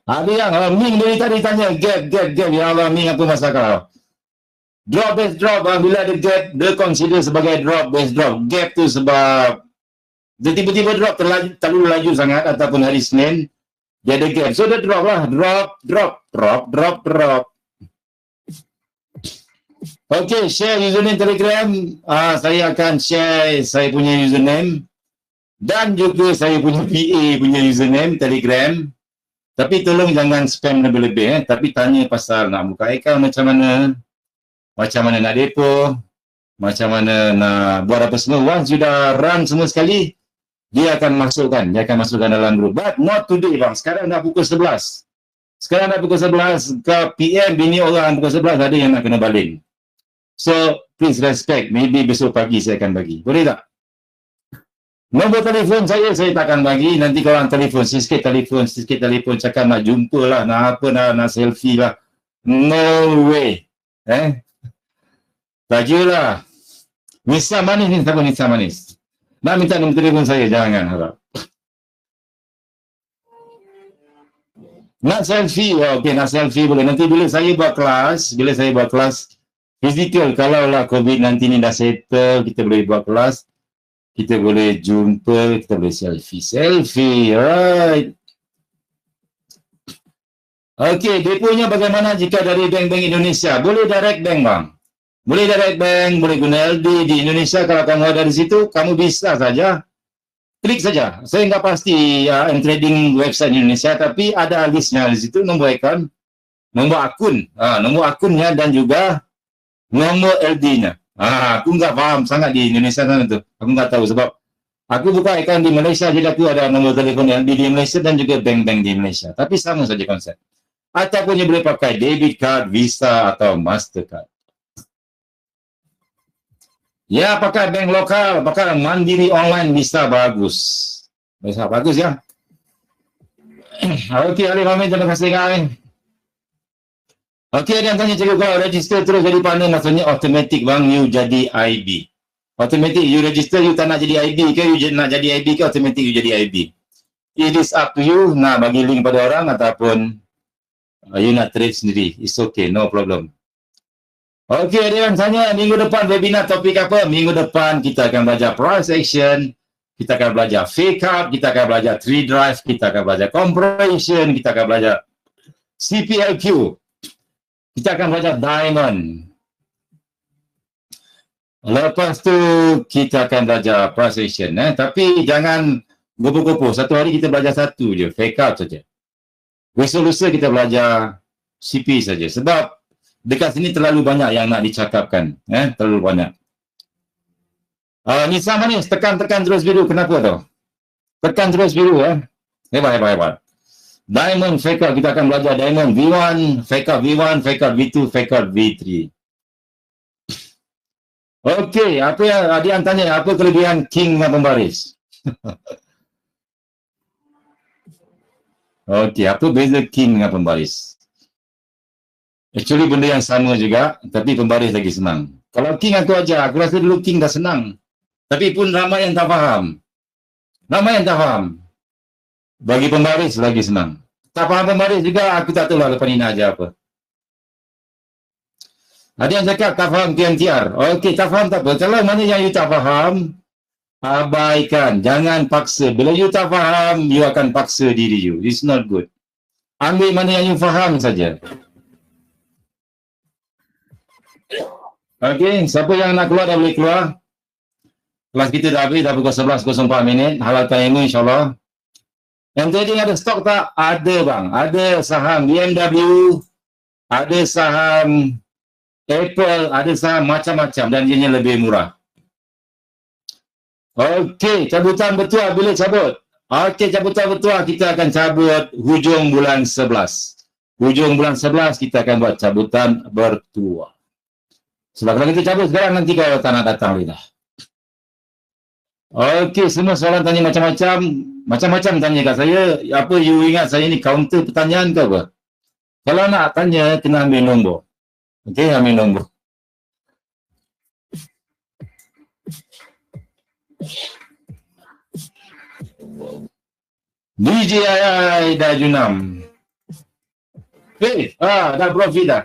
Ada yang Ming dari tadi tanya gap. Ya Allah, Ming apa masalah? Drop base drop, bila ada gap, dia consider sebagai drop base drop. Gap tu sebab dia tiba-tiba drop terlalu laju sangat ataupun hari Senin, dia ada gap. So dia drop lah, drop. Okey, share username Telegram. Saya akan share saya punya username dan juga saya punya PA punya username Telegram. Tapi tolong jangan spam lebih-lebih. Tapi tanya pasal nak buka account macam mana nak depo, macam mana nak buat apa semua. Once sudah run semua sekali, dia akan masukkan dalam grup. But not today bang, sekarang dah pukul 11. Ke PM bini orang pukul 11 ada yang nak kena baling. So, please respect. Maybe besok pagi saya akan bagi. Boleh tak? Nombor telefon saya takkan bagi. Nanti korang telefon, sikit telefon, cakap nak jumpa lah, nak apa, nak selfie lah. No way. Bagilah. Nisa manis ni, siapa Nisa manis? Nak minta nombor telefon saya, jangan harap. Nak selfie, okey, nak selfie boleh. Nanti bila saya buat kelas, physical, kalau lah COVID-19 ni dah settle, kita boleh buat kelas, kita boleh jumpa, kita boleh selfie, right. Okey, deponya bagaimana jika dari bank-bank Indonesia? Boleh direct bank bang. Boleh guna LD di Indonesia. Kalau kamu ada di situ, kamu bisa saja. Klik saja. Saya nggak pasti trading website di Indonesia, tapi ada listnya di situ, nombor account, nomor akunnya dan juga nomor LD-nya. Aku nggak paham sangat di Indonesia sana tu. Aku nggak tahu sebab aku buka account di Malaysia, jadi aku ada nomor telefon LD di Malaysia dan juga bank-bank di Malaysia. Tapi sama saja konsep. Ataupun boleh pakai debit card, Visa atau Mastercard. Ya, pakai bank lokal, pakai Mandiri online bisa bagus. Bisa bagus ya. Okey, Ali Mahmud, terima kasih kami. Okey, ada yang tanya cikgu, kalau register terus jadi partner, maksudnya automatic bang, you jadi IB. Automatic, you register, you tak nak jadi IB ke, you nak jadi IB ke, automatic you jadi IB. It is up to you, nak bagi link pada orang ataupun you nak trade sendiri. It's okay, no problem. Okey, ada yang tanya, minggu depan webinar topik apa? Minggu depan kita akan belajar price action, kita akan belajar fake up, kita akan belajar trade drive, kita akan belajar compression, kita akan belajar CPLQ, kita akan belajar diamond. Lepas tu kita akan belajar price action. Tapi jangan gopoh-gopoh. Satu hari kita belajar satu je, fake up saja. Besok lusa kita belajar CP saja. Sebab dekat sini terlalu banyak yang nak dicakapkan. Terlalu banyak. Nisa manis, tekan terus biru. Kenapa tu? Tekan terus biru. Hebat. Diamond fake up, kita akan belajar diamond V1, fake up V1, fake up V2, fake up V3. Okey, apa yang ada yang tanya, apa kelebihan king dengan pembaris? Okey, apa beza king dengan pembaris? Actually benda yang sama juga, tapi pembaris lagi senang. Kalau king aku ajar, aku rasa dulu king dah senang. Tapi pun ramai yang tak faham. Bagi pembaris lagi senang. Tak faham pembaris juga, aku tak tahu lah lepas ni nak ajar apa. Ada yang cakap tak faham TMTR. Okey, tak faham tak apa. Kalau mana yang you tak faham, abaikan. Jangan paksa. Bila you tak faham, you akan paksa diri you. It's not good. Ambil mana yang you faham saja. Okey, siapa yang nak keluar dah boleh keluar. Kelas kita dah habis, dah pukul 11.04 minit. Halal timer insyaAllah. Yang trading ada stok tak? Ada bang. Ada saham BMW, ada saham Apple, ada saham macam-macam dan ianya lebih murah. Okey, cabutan bertuah bila cabut? Okey, cabutan bertuah kita akan cabut hujung bulan 11. Hujung bulan 11 kita akan buat cabutan bertuah. Sebab kalau kita cabut sekarang, nanti kalau tak nak datang lagi dah. Okey, semua soalan tanya macam-macam tanya kat saya. Apa you ingat saya ni counter pertanyaan ke apa? Kalau nak tanya, kena ambil nombor. Okey, ambil nombor. DJI dah junam. Dah profit dah.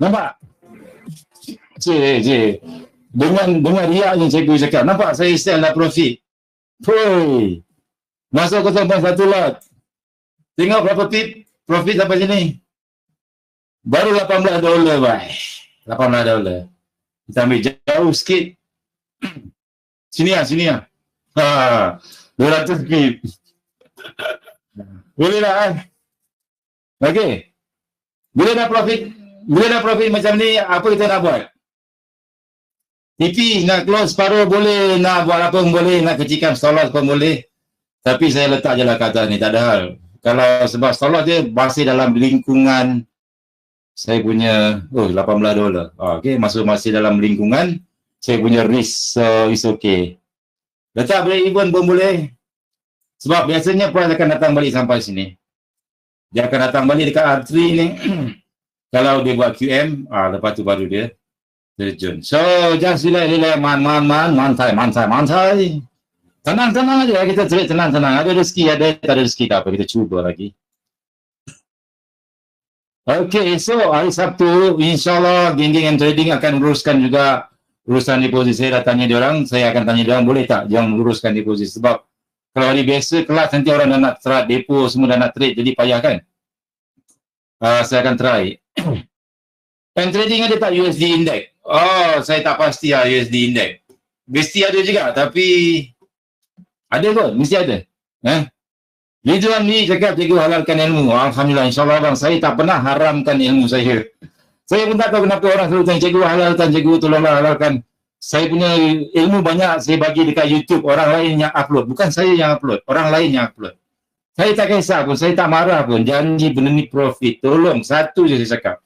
Nampak? Cik. Dengan riaknya cikgu cakap, nampak saya sell dah profit. Hoi. Masuk 0.1 lot. Tengok berapa pip profit sampai sini. Baru $18, bye. $18. Kita ambil jauh sikit. Sini lah. Ha, 200 pip. Boleh lah kan? Okey. Bila dah profit macam ni, apa kita nak buat? TP nak close separuh boleh, nak buat apa pun boleh, nak kecilkan stop loss pun boleh. Tapi saya letak je lah kata ni, tak ada hal. Kalau sebab stop loss dia masih dalam lingkungan saya punya, $18. Okey, masih dalam lingkungan saya punya risk, so it's okay. Letak break even pun boleh. Sebab biasanya price akan datang balik sampai sini. Dia akan datang balik dekat R3 ni. Kalau dia buat QM, lepas tu baru dia terjun. So, just relax, mantai. Tenang aja, kita trade tenang. Ada rezeki, tak ada rezeki, tak apa. Kita cuba lagi. Okay, so hari Sabtu, insyaAllah geng-geng yang trading akan uruskan juga urusan deposit. Saya dah tanya diorang, saya akan tanya diorang, boleh tak jangan uruskan deposit? Sebab kalau hari biasa, kelas nanti orang dah nak trade, depo semua dah nak trade, jadi payah kan? Saya akan try. And trading ada tak USD index? Saya tak pasti lah USD index. Mesti ada juga, tapi ada kot, mesti ada. Ridwan ni cakap cikgu halalkan ilmu. Alhamdulillah, insyaAllah bang, saya tak pernah haramkan ilmu saya. Saya pun tak tahu kenapa orang selalu tanya cikgu halalkan, cikgu tolonglah halalkan. Saya punya ilmu banyak saya bagi dekat YouTube, orang lain yang upload. Bukan saya yang upload, orang lain yang upload. Saya tak kisah pun, saya tak marah pun. Janji benda ni profit. Tolong, satu je saya cakap.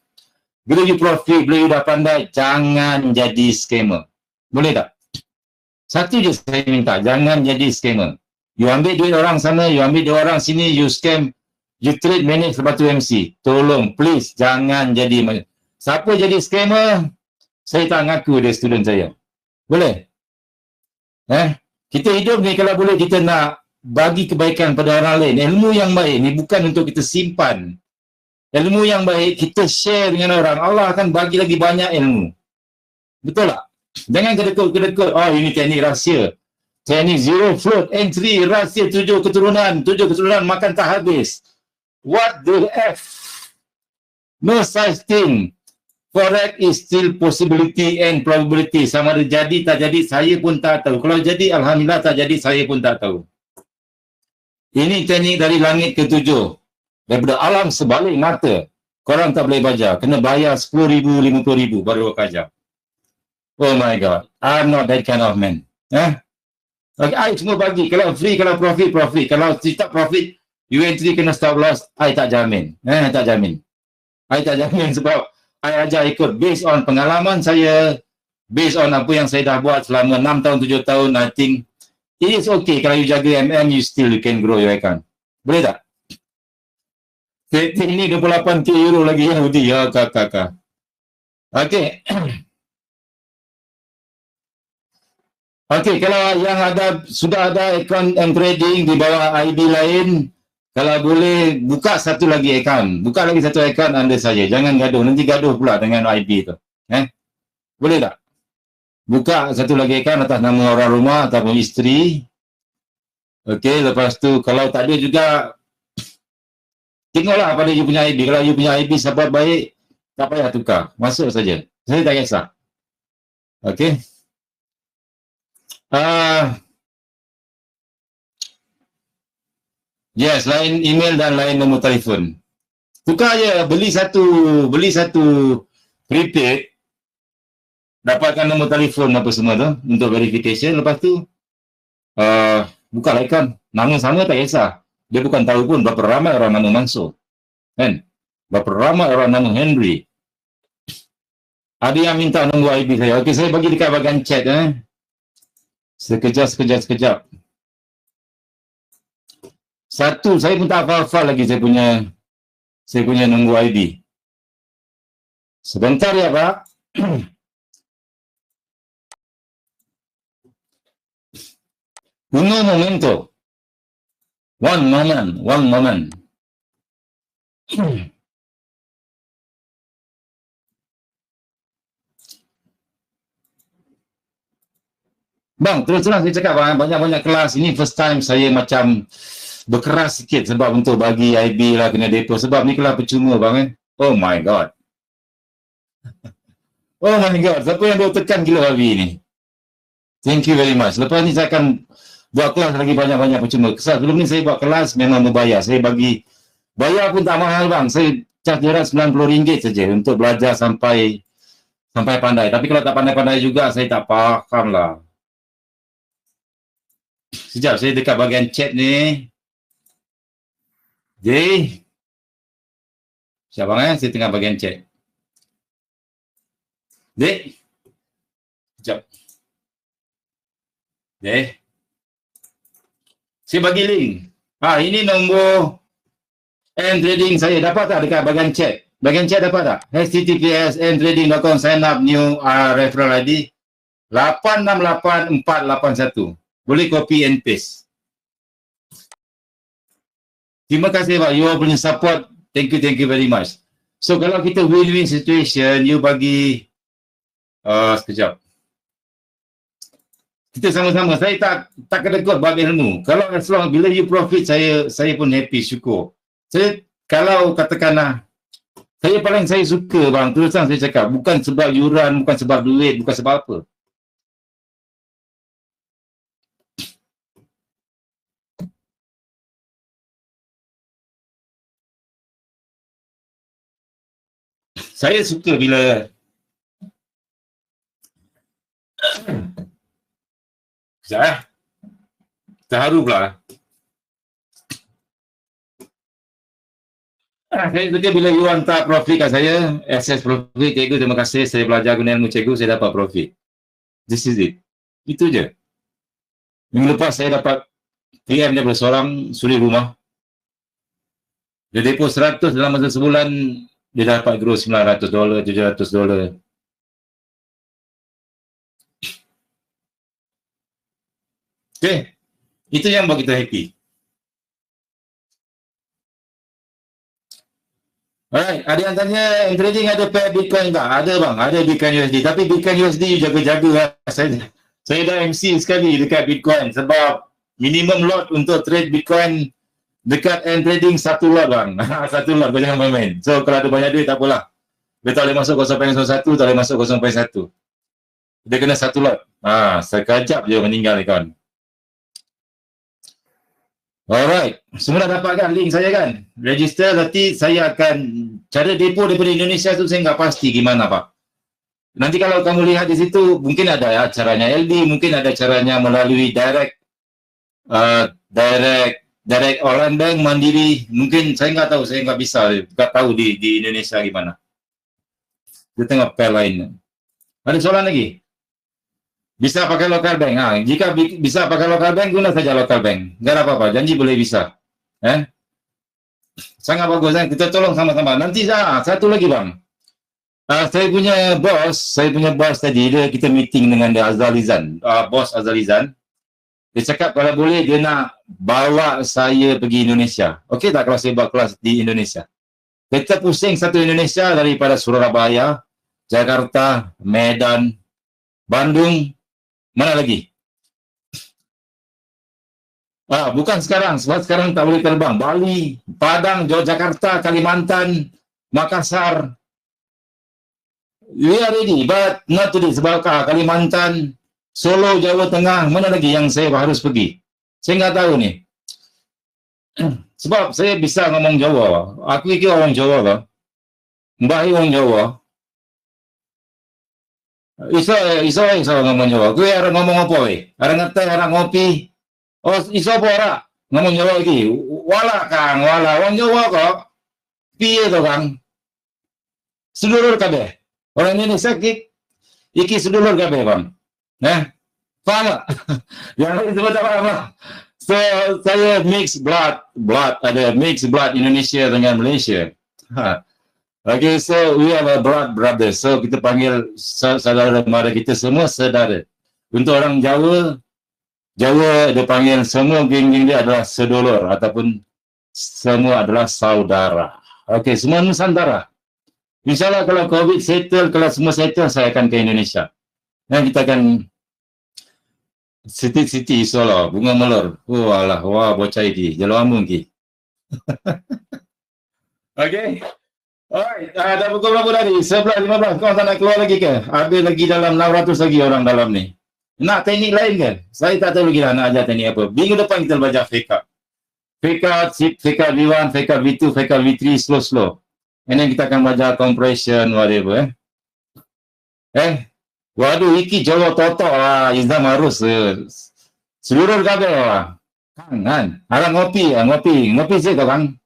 Bila you profit, bila you dah pandai, jangan jadi scammer. Boleh tak? Satu je saya minta, jangan jadi scammer. You ambil duit orang sana, you ambil duit orang sini, you scam, you trade manage lepas tu MC. Tolong, please, jangan jadi. Siapa jadi scammer, saya tak ngaku dia student saya. Boleh? Kita hidup ni kalau boleh kita nak bagi kebaikan pada orang lain. Ilmu yang baik ni bukan untuk kita simpan. Ilmu yang baik kita share dengan orang. Allah akan bagi lagi banyak ilmu. Betul tak? Jangan kedekut. Ini teknik rahsia. Teknik zero float, entry, rahsia 7 keturunan makan tak habis. What the F? No such thing. Forex is still possibility and probability. Sama ada jadi, tak jadi, saya pun tak tahu. Kalau jadi, Alhamdulillah, tak jadi, saya pun tak tahu. Ini teknik dari langit ke-7. Daripada alam sebalik mata. Korang tak boleh baca. Kena bayar 10,000, 50,000 baru kajar. Oh my God. I'm not that kind of man. Okay, I semua bagi. Kalau free, kalau profit. Kalau tak profit, you entry kena stop loss. I tak jamin. I tak jamin sebab I ajar ikut based on pengalaman saya, based on apa yang saya dah buat selama 6 tahun, 7 tahun, I think it is okay kalau you jaga MM, you still can grow your account. Boleh tak? Ini 28k euro lagi Yahudi. Ya, kakak. Okay. Okey, kalau yang sudah ada akaun and trading di bawah ID lain, kalau boleh buka satu lagi akaun. Buka lagi satu akaun anda saja. Jangan gaduh. Nanti gaduh pula dengan ID tu. Boleh tak? Buka satu lagi akaun atas nama orang rumah ataupun isteri. Okey, lepas tu kalau tak ada juga tengoklah pada you punya ID. Kalau you punya ID sahabat baik, tak payah tukar. Masuk saja. Saya tak kisah. Okey. Yes, lain email dan lain nombor telefon. Tukar je, beli satu prepaid, dapatkan nombor telefon apa semua tu untuk verification. Lepas tu buka account, nama sama tak kisah. Dia bukan tahu pun berapa ramai orang nama Mansur, kan? Berapa ramai orang nama Henry. Ada yang minta nombor ID saya. Okey, saya bagi dekat bahagian chat. Sekejap. Satu, saya pun tak hafal lagi saya punya nombor ID. Sebentar ya, Pak. Un momento. One moment. Bang, terus terang saya cakap banyak-banyak kelas. Ini first time saya macam berkeras sikit sebab untuk bagi IB lah kena depo. Sebab ni kelas percuma bang. Oh my God. Oh my God, siapa yang dah tekan gila babi ni? Thank you very much. Lepas ni saya akan buat kelas lagi banyak-banyak percuma. Sebelum ni saya buat kelas memang membayar. Saya bagi, bayar pun tak mahal bang. Saya charge dia RM90 saja untuk belajar sampai pandai. Tapi kalau tak pandai-pandai juga, saya tak faham lah. Sekejap, saya dekat bahagian chat ni. Jadi, siap bang saya tengah bahagian chat. Dek, sekejap. Dek, saya bagi link. Ini nombor N-Trading saya. Dapat tak dekat bahagian chat? Bahagian chat dapat tak? https ntrading.com sign up new referral ID 868481. Boleh copy and paste. Terima kasih Pak. You all punya support. Thank you very much. So kalau kita win-win situation, you bagi sekejap. Kita sama-sama. Saya tak kedekut bab ilmu. Kalau as long bila you profit, saya pun happy, syukur. Saya kalau katakanlah saya suka bang, terus terang saya cakap, bukan sebab yuran, bukan sebab duit, bukan sebab apa. Saya suka bila saya terharu pula. Saya suka bila you hantar profit kat saya, access profit, cikgu terima kasih, saya belajar guna ilmu cikgu, saya dapat profit. This is it. Itu je. Minggu lepas saya dapat PM daripada seorang suri rumah. Dia depo 100 dalam masa sebulan, dia dapat gross $900, $700. Okay. Itu yang buat kita happy. Alright, ada yang tanya trading ada pair Bitcoin tak? Ada bang, ada Bitcoin USD. Tapi Bitcoin USD jaga-jaga lah. Saya dah MC sekali dekat Bitcoin sebab minimum lot untuk trade Bitcoin dekat trading 1 lot bang. 1 lot, kau jangan main-main. So kalau ada banyak duit tak apalah. Dia tak boleh masuk 0.1, tak boleh masuk 0.1. Dia kena 1 lot. Sekejap je meninggal ni kawan. Alright, semua dah dapat kan link saya kan? Register, nanti saya akan cara depo daripada Indonesia tu saya nggak pasti gimana Pak. Nanti kalau kamu lihat di situ mungkin ada ya caranya LD, mungkin ada caranya melalui direct online bank mandiri. Mungkin saya nggak tahu, saya nggak bisa, nggak tahu di Indonesia gimana. Di tengah pair lain. Ada soalan lagi? Bisa pakai local bank. Jika bisa pakai local bank, guna saja local bank. Enggak ada apa-apa, janji boleh bisa. Sangat bagus. Kita tolong sama-sama. Nanti satu lagi bang. Saya punya bos tadi, kita meeting dengan dia Azalizan. Bos Azalizan. Dia cakap kalau boleh dia nak bawa saya pergi Indonesia. Okey tak kalau saya buat kelas di Indonesia? Kita pusing satu Indonesia daripada Surabaya, Jakarta, Medan, Bandung, mana lagi? Bukan sekarang, sebab sekarang tak boleh terbang. Bali, Padang, Jakarta, Kalimantan, Makassar. We are ready, but not today. Sebab Kalimantan, Solo, Jawa Tengah, mana lagi yang saya harus pergi? Saya nggak tahu ni. Sebab saya bisa ngomong Jawa. Aku ikut orang Jawa lah. Mbah orang Jawa. Iso ngomong Jawa. Gue orang ngomong apa we? Orang ngeteh, orang ngopi. Iso apa ora? Ngomong Jawa lagi. Wala Kang, wala. Orang Jawa kok. Piye to Kang? Sedulur kabeh. Orang Indonesia iki sedulur kabeh Bang. Paham tak? Yang itu tak paham lah. So, saya mix blood. Ada mix blood Indonesia dengan Malaysia. Okay, so we have a blood brothers. So kita panggil saudara mara kita semua saudara. Untuk orang Jawa dia panggil semua geng-geng dia adalah sedulur ataupun semua adalah saudara. Okay, semua Nusantara. InsyaAllah kalau COVID settle, kalau semua settle, saya akan ke Indonesia. Dan kita akan Siti insyaAllah, bunga melur. Wah, bocah ini. Jalan amun ki. Okay. Alright, dah pukul berapa tadi? 11.15. Kau tak nak keluar lagi ke? Ada lagi dalam 600 lagi orang dalam ni. Nak teknik lain ke? Saya tak tahu lagi lah nak ajar teknik apa. Minggu depan kita belajar fake up. Fake up V1, fake up V2, fake up V3, slow. And then kita akan belajar compression, whatever. Waduh, iki jolo totok lah. Izzam harus. Seluruh kabel lah. Kan? Harap ngopi. Ngopi sih kau kan?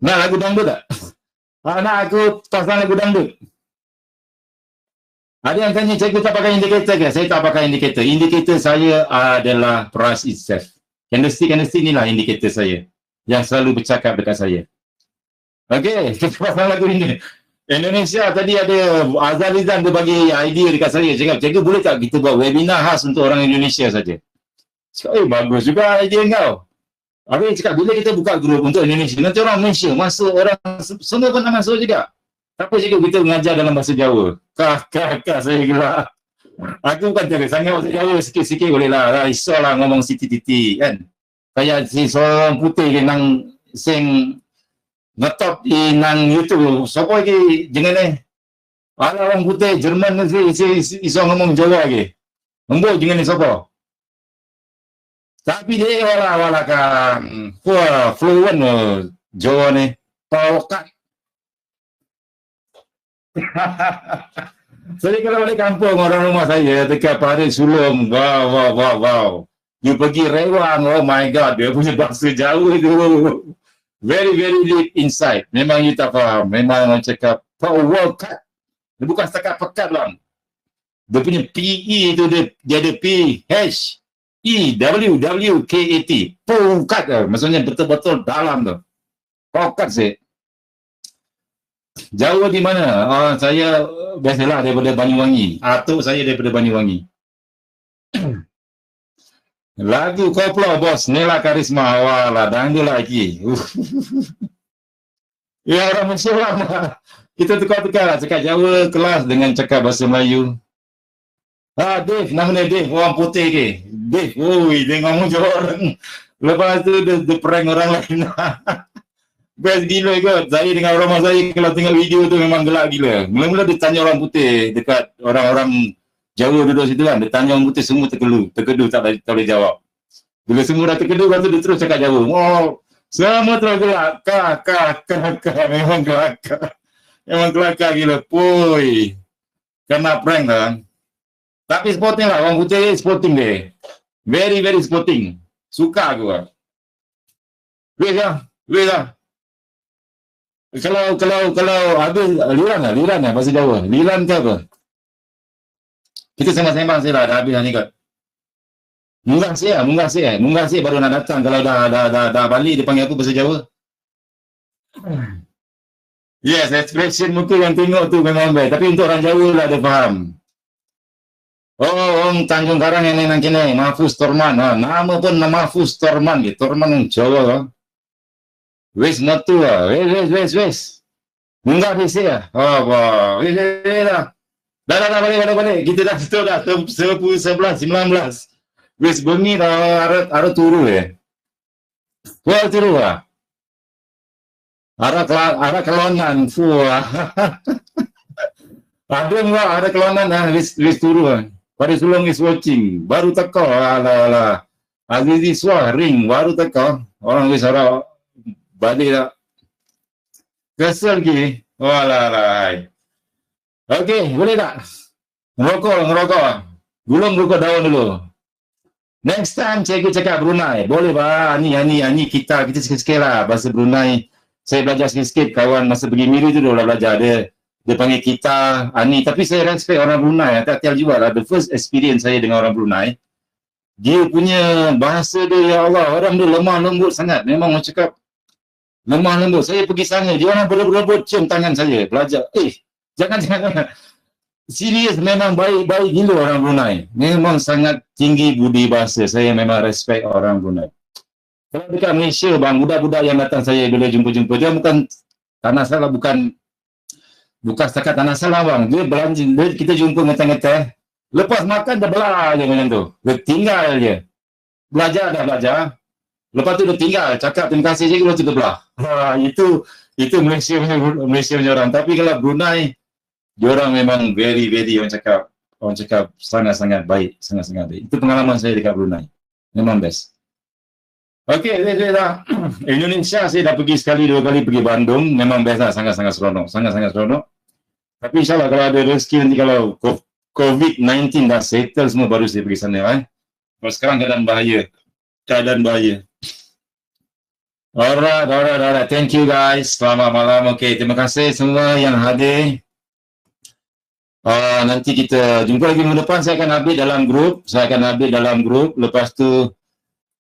Nak lagu dangdut tak? Nak aku pasang lagu dangdut. Ada yang tanya, cikgu tak pakai indikator ke? Saya tak pakai indikator. Indikator saya adalah price itself. Candlestick ni lah indikator saya. Yang selalu bercakap dekat saya. Okey, kita pasang lagu ini. Indonesia tadi ada Azhar Rizan dia bagi idea dekat saya. Cakap, cikgu boleh tak kita buat webinar khas untuk orang Indonesia saja? Cakap, bagus juga idea kau. Habis cakap, bila kita buka grup untuk Indonesia, nanti orang Malaysia masuk, orang semua pun nak masuk juga. Tak apa cikgu, kita mengajar dalam bahasa Jawa. Kak, saya gelak. Aku bukan cakap sangat bahasa Jawa, sikit-sikit boleh lah. Risau lah ngomong siti-titi kan. Kayak si seorang putih ke nang sing ngetop di nang YouTube. Siapa lagi jangan ada orang putih Jerman ni iso ngomong Jawa lagi. Ngomong jangan ni siapa? Tapi dia wala kan fluent Jawa ni. Paukat. Jadi kalau balik kampung orang rumah saya dekat Parit Sulong, wow. You pergi Rewang, oh my god, dia punya bahasa Jawa itu very deep inside. Memang you tak faham. Memang orang cakap paukat. Dia bukan setakat pekat lah. Dia punya PE itu dia ada PH EWWKAT. Paukat lah. Maksudnya betul-betul dalam tu. Paukat sih. Jawa di mana? Saya biasalah daripada Banyuwangi. Atuk saya daripada Banyuwangi. Lagu koplo bos, Nela Karisma. Walah, dangdut lagi. Ya orang Malaysia lah. Kita tukar-tukar lah. Cakap Jawa kelas dengan cakap bahasa Melayu. Dave, namanya Dave. Orang putih ke. Dave, dia ngomong Jawa orang. Lepas tu dia prank orang lain. Best gila kot. Saya dengan rumah saya kalau tengok video tu memang gelak gila. Mula-mula dia tanya orang putih dekat orang-orang Jawa duduk situ kan. Dia tanya orang putih semua terkedu tak boleh jawab. Bila semua dah terkedu, lepas tu dia terus cakap Jawa. Wow, semua terus gelak. Kak. Memang kelakar. Memang kelakar gila. Pui. Kena prank lah. Tapi sporting lah. Orang putih sporting dia. Very sporting. Suka aku lah. Wait lah. Kalau habis liran lah bahasa Jawa. Liran ke apa? Kita sembang-sembang sih lah. Dah habis lah ni kot. Munggah sih baru nak datang. Kalau dah balik dia panggil apa bahasa Jawa? Yes, expression muka yang tengok tu memang baik. Tapi untuk orang Jawa lah dia faham. Orang Tanjung Karang yang nang kini Mahfuz Torman. Nama pun Mahfuz Torman gitu. Torman yang Jawa lah. Wes natu lah. Wes. Munggah sih ya. Wah. Wes lah. Dah balik. Kita dah situ dah 10, 11, 19. Wes bengi dah ada turu ya. Wah turu lah. Ada kelonan. Ada kelonan wes turu lah. Pada Sulong is watching. Baru teko ala. Azizi Swah ring. Baru teko. Orang wes ada balik dah. Kesel lagi. Walah. Okey, boleh tak? Ngerokok. Gulung rokok daun dulu. Next time cikgu cakap Brunei. Boleh bah, ni kita sikit-sikit lah. Bahasa Brunei. Saya belajar sikit-sikit. Kawan masa pergi Miri tu dah belajar. Dia panggil kita, Ani. Tapi saya respect orang Brunei. Hati-hati juga lah. The first experience saya dengan orang Brunei. Dia punya bahasa dia, ya Allah. Orang dia lemah lembut sangat. Memang orang cakap lemah lembut. Saya pergi sana. Dia orang berebut cium tangan saya. Belajar. Jangan. Serius, memang baik gila orang Brunei. Memang sangat tinggi budi bahasa. Saya memang respect orang Brunei. Kalau dekat Malaysia bang, budak-budak yang datang saya bila jumpa-jumpa, dia bukan tanah salah, bukan setakat tanah salah bang. Dia belanja, kita jumpa ngeteh-ngeteh. Lepas makan dia belah je macam tu. Dia tinggal je. Belajar. Lepas tu dia tinggal. Cakap terima kasih je, lepas tu dia belah. Itu Itu Malaysia punya orang. Tapi kalau Brunei, diorang memang very orang cakap sangat-sangat baik, sangat-sangat baik. Itu pengalaman saya dekat Brunei. Memang best. Okey, saya dah Indonesia saya dah pergi sekali, 2 kali pergi Bandung. Memang best lah, sangat-sangat seronok. Sangat-sangat seronok. Tapi insyaAllah kalau ada rezeki nanti kalau COVID-19 dah settle semua baru saya pergi sana. Kalau sekarang keadaan bahaya. Alright. Thank you guys. Selamat malam. Okey, terima kasih semua yang hadir. Nanti kita jumpa lagi minggu depan. Saya akan update dalam grup. Lepas tu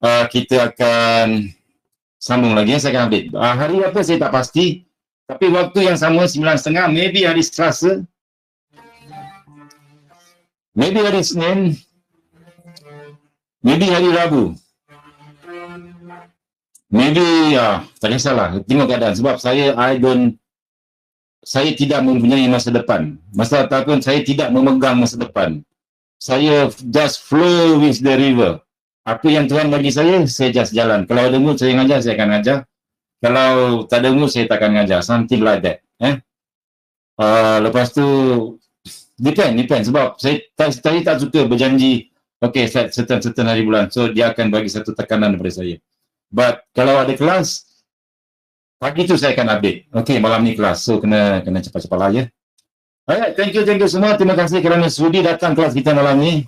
kita akan sambung lagi. Saya akan update. Hari apa saya tak pasti. Tapi waktu yang sama 9.30. Maybe hari Selasa. Maybe hari Senin. Maybe hari Rabu. Maybe tak kisahlah. Tengok keadaan. Sebab saya tidak mempunyai masa depan. Masa ataupun saya tidak memegang masa depan. Saya just flow with the river. Apa yang Tuhan bagi saya just jalan. Kalau ada mood saya ngajar, saya akan ngajar. Kalau tak ada mood, saya tak akan ngajar. Something like that. Lepas tu, depend. Sebab saya tak suka berjanji, okay, certain hari bulan. So, dia akan bagi satu tekanan daripada saya. But, kalau ada kelas, pagi tu saya akan update. Okay, malam ni kelas. So, kena cepat-cepat lah ya. Alright, thank you semua. Terima kasih kerana sudi datang kelas kita malam ni.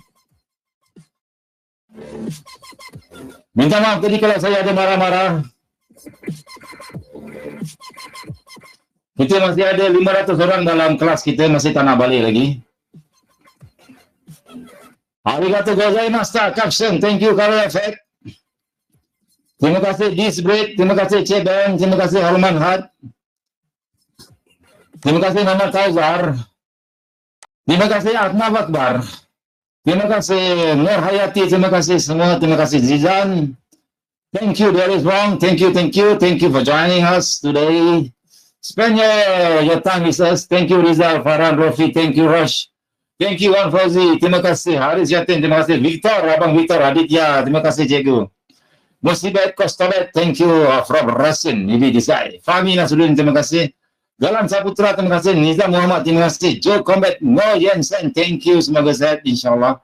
Minta maaf tadi kalau saya ada marah-marah. Kita masih ada 500 orang dalam kelas kita, masih tak nak balik lagi. Arigatou gozaimasu, caption. Thank you, Karo Effect. Terima kasih, Disbreak. Terima kasih, Cebeng. Terima kasih, Halman Had. Terima kasih, Nana Kauzar. Terima kasih, Adnaf Akbar. Terima kasih, Nur Hayati. Terima kasih semua. Terima kasih, Zizan. Thank you, Darius Wong. Thank you for joining us today. Spend your time with us. Thank you, Rizal, Farhan, Rofi. Thank you, Rush. Thank you, Wan Fauzi. Terima kasih, Haris Yatin. Terima kasih, Victor, Abang Victor, Aditya. Terima kasih, Cikgu. Musibet Kostobet. Thank you, from Rasin. Ibi Disai. Fahmi Nasruddin. Terima kasih. Galan Saputra. Terima kasih. Nizam Muhammad. Terima kasih. Joe Combat. No Jensen. Thank you. Semoga sehat, insyaAllah.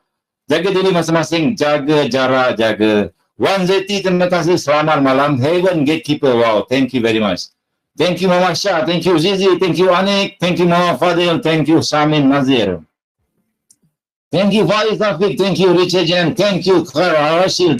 Jaga diri masing-masing. Jaga jarak. Jaga. Wan Zeti. Terima kasih. Selamat malam. Heaven Gatekeeper. Wow. Thank you very much. Thank you, Muhammad Shah. Thank you, Zizi. Thank you, Anik. Thank you, Muhammad Fadil. Thank you, Samin Nazir. Thank you, Faiz Afiq. Thank you, Richard Jan. Thank you, Khair Rashid.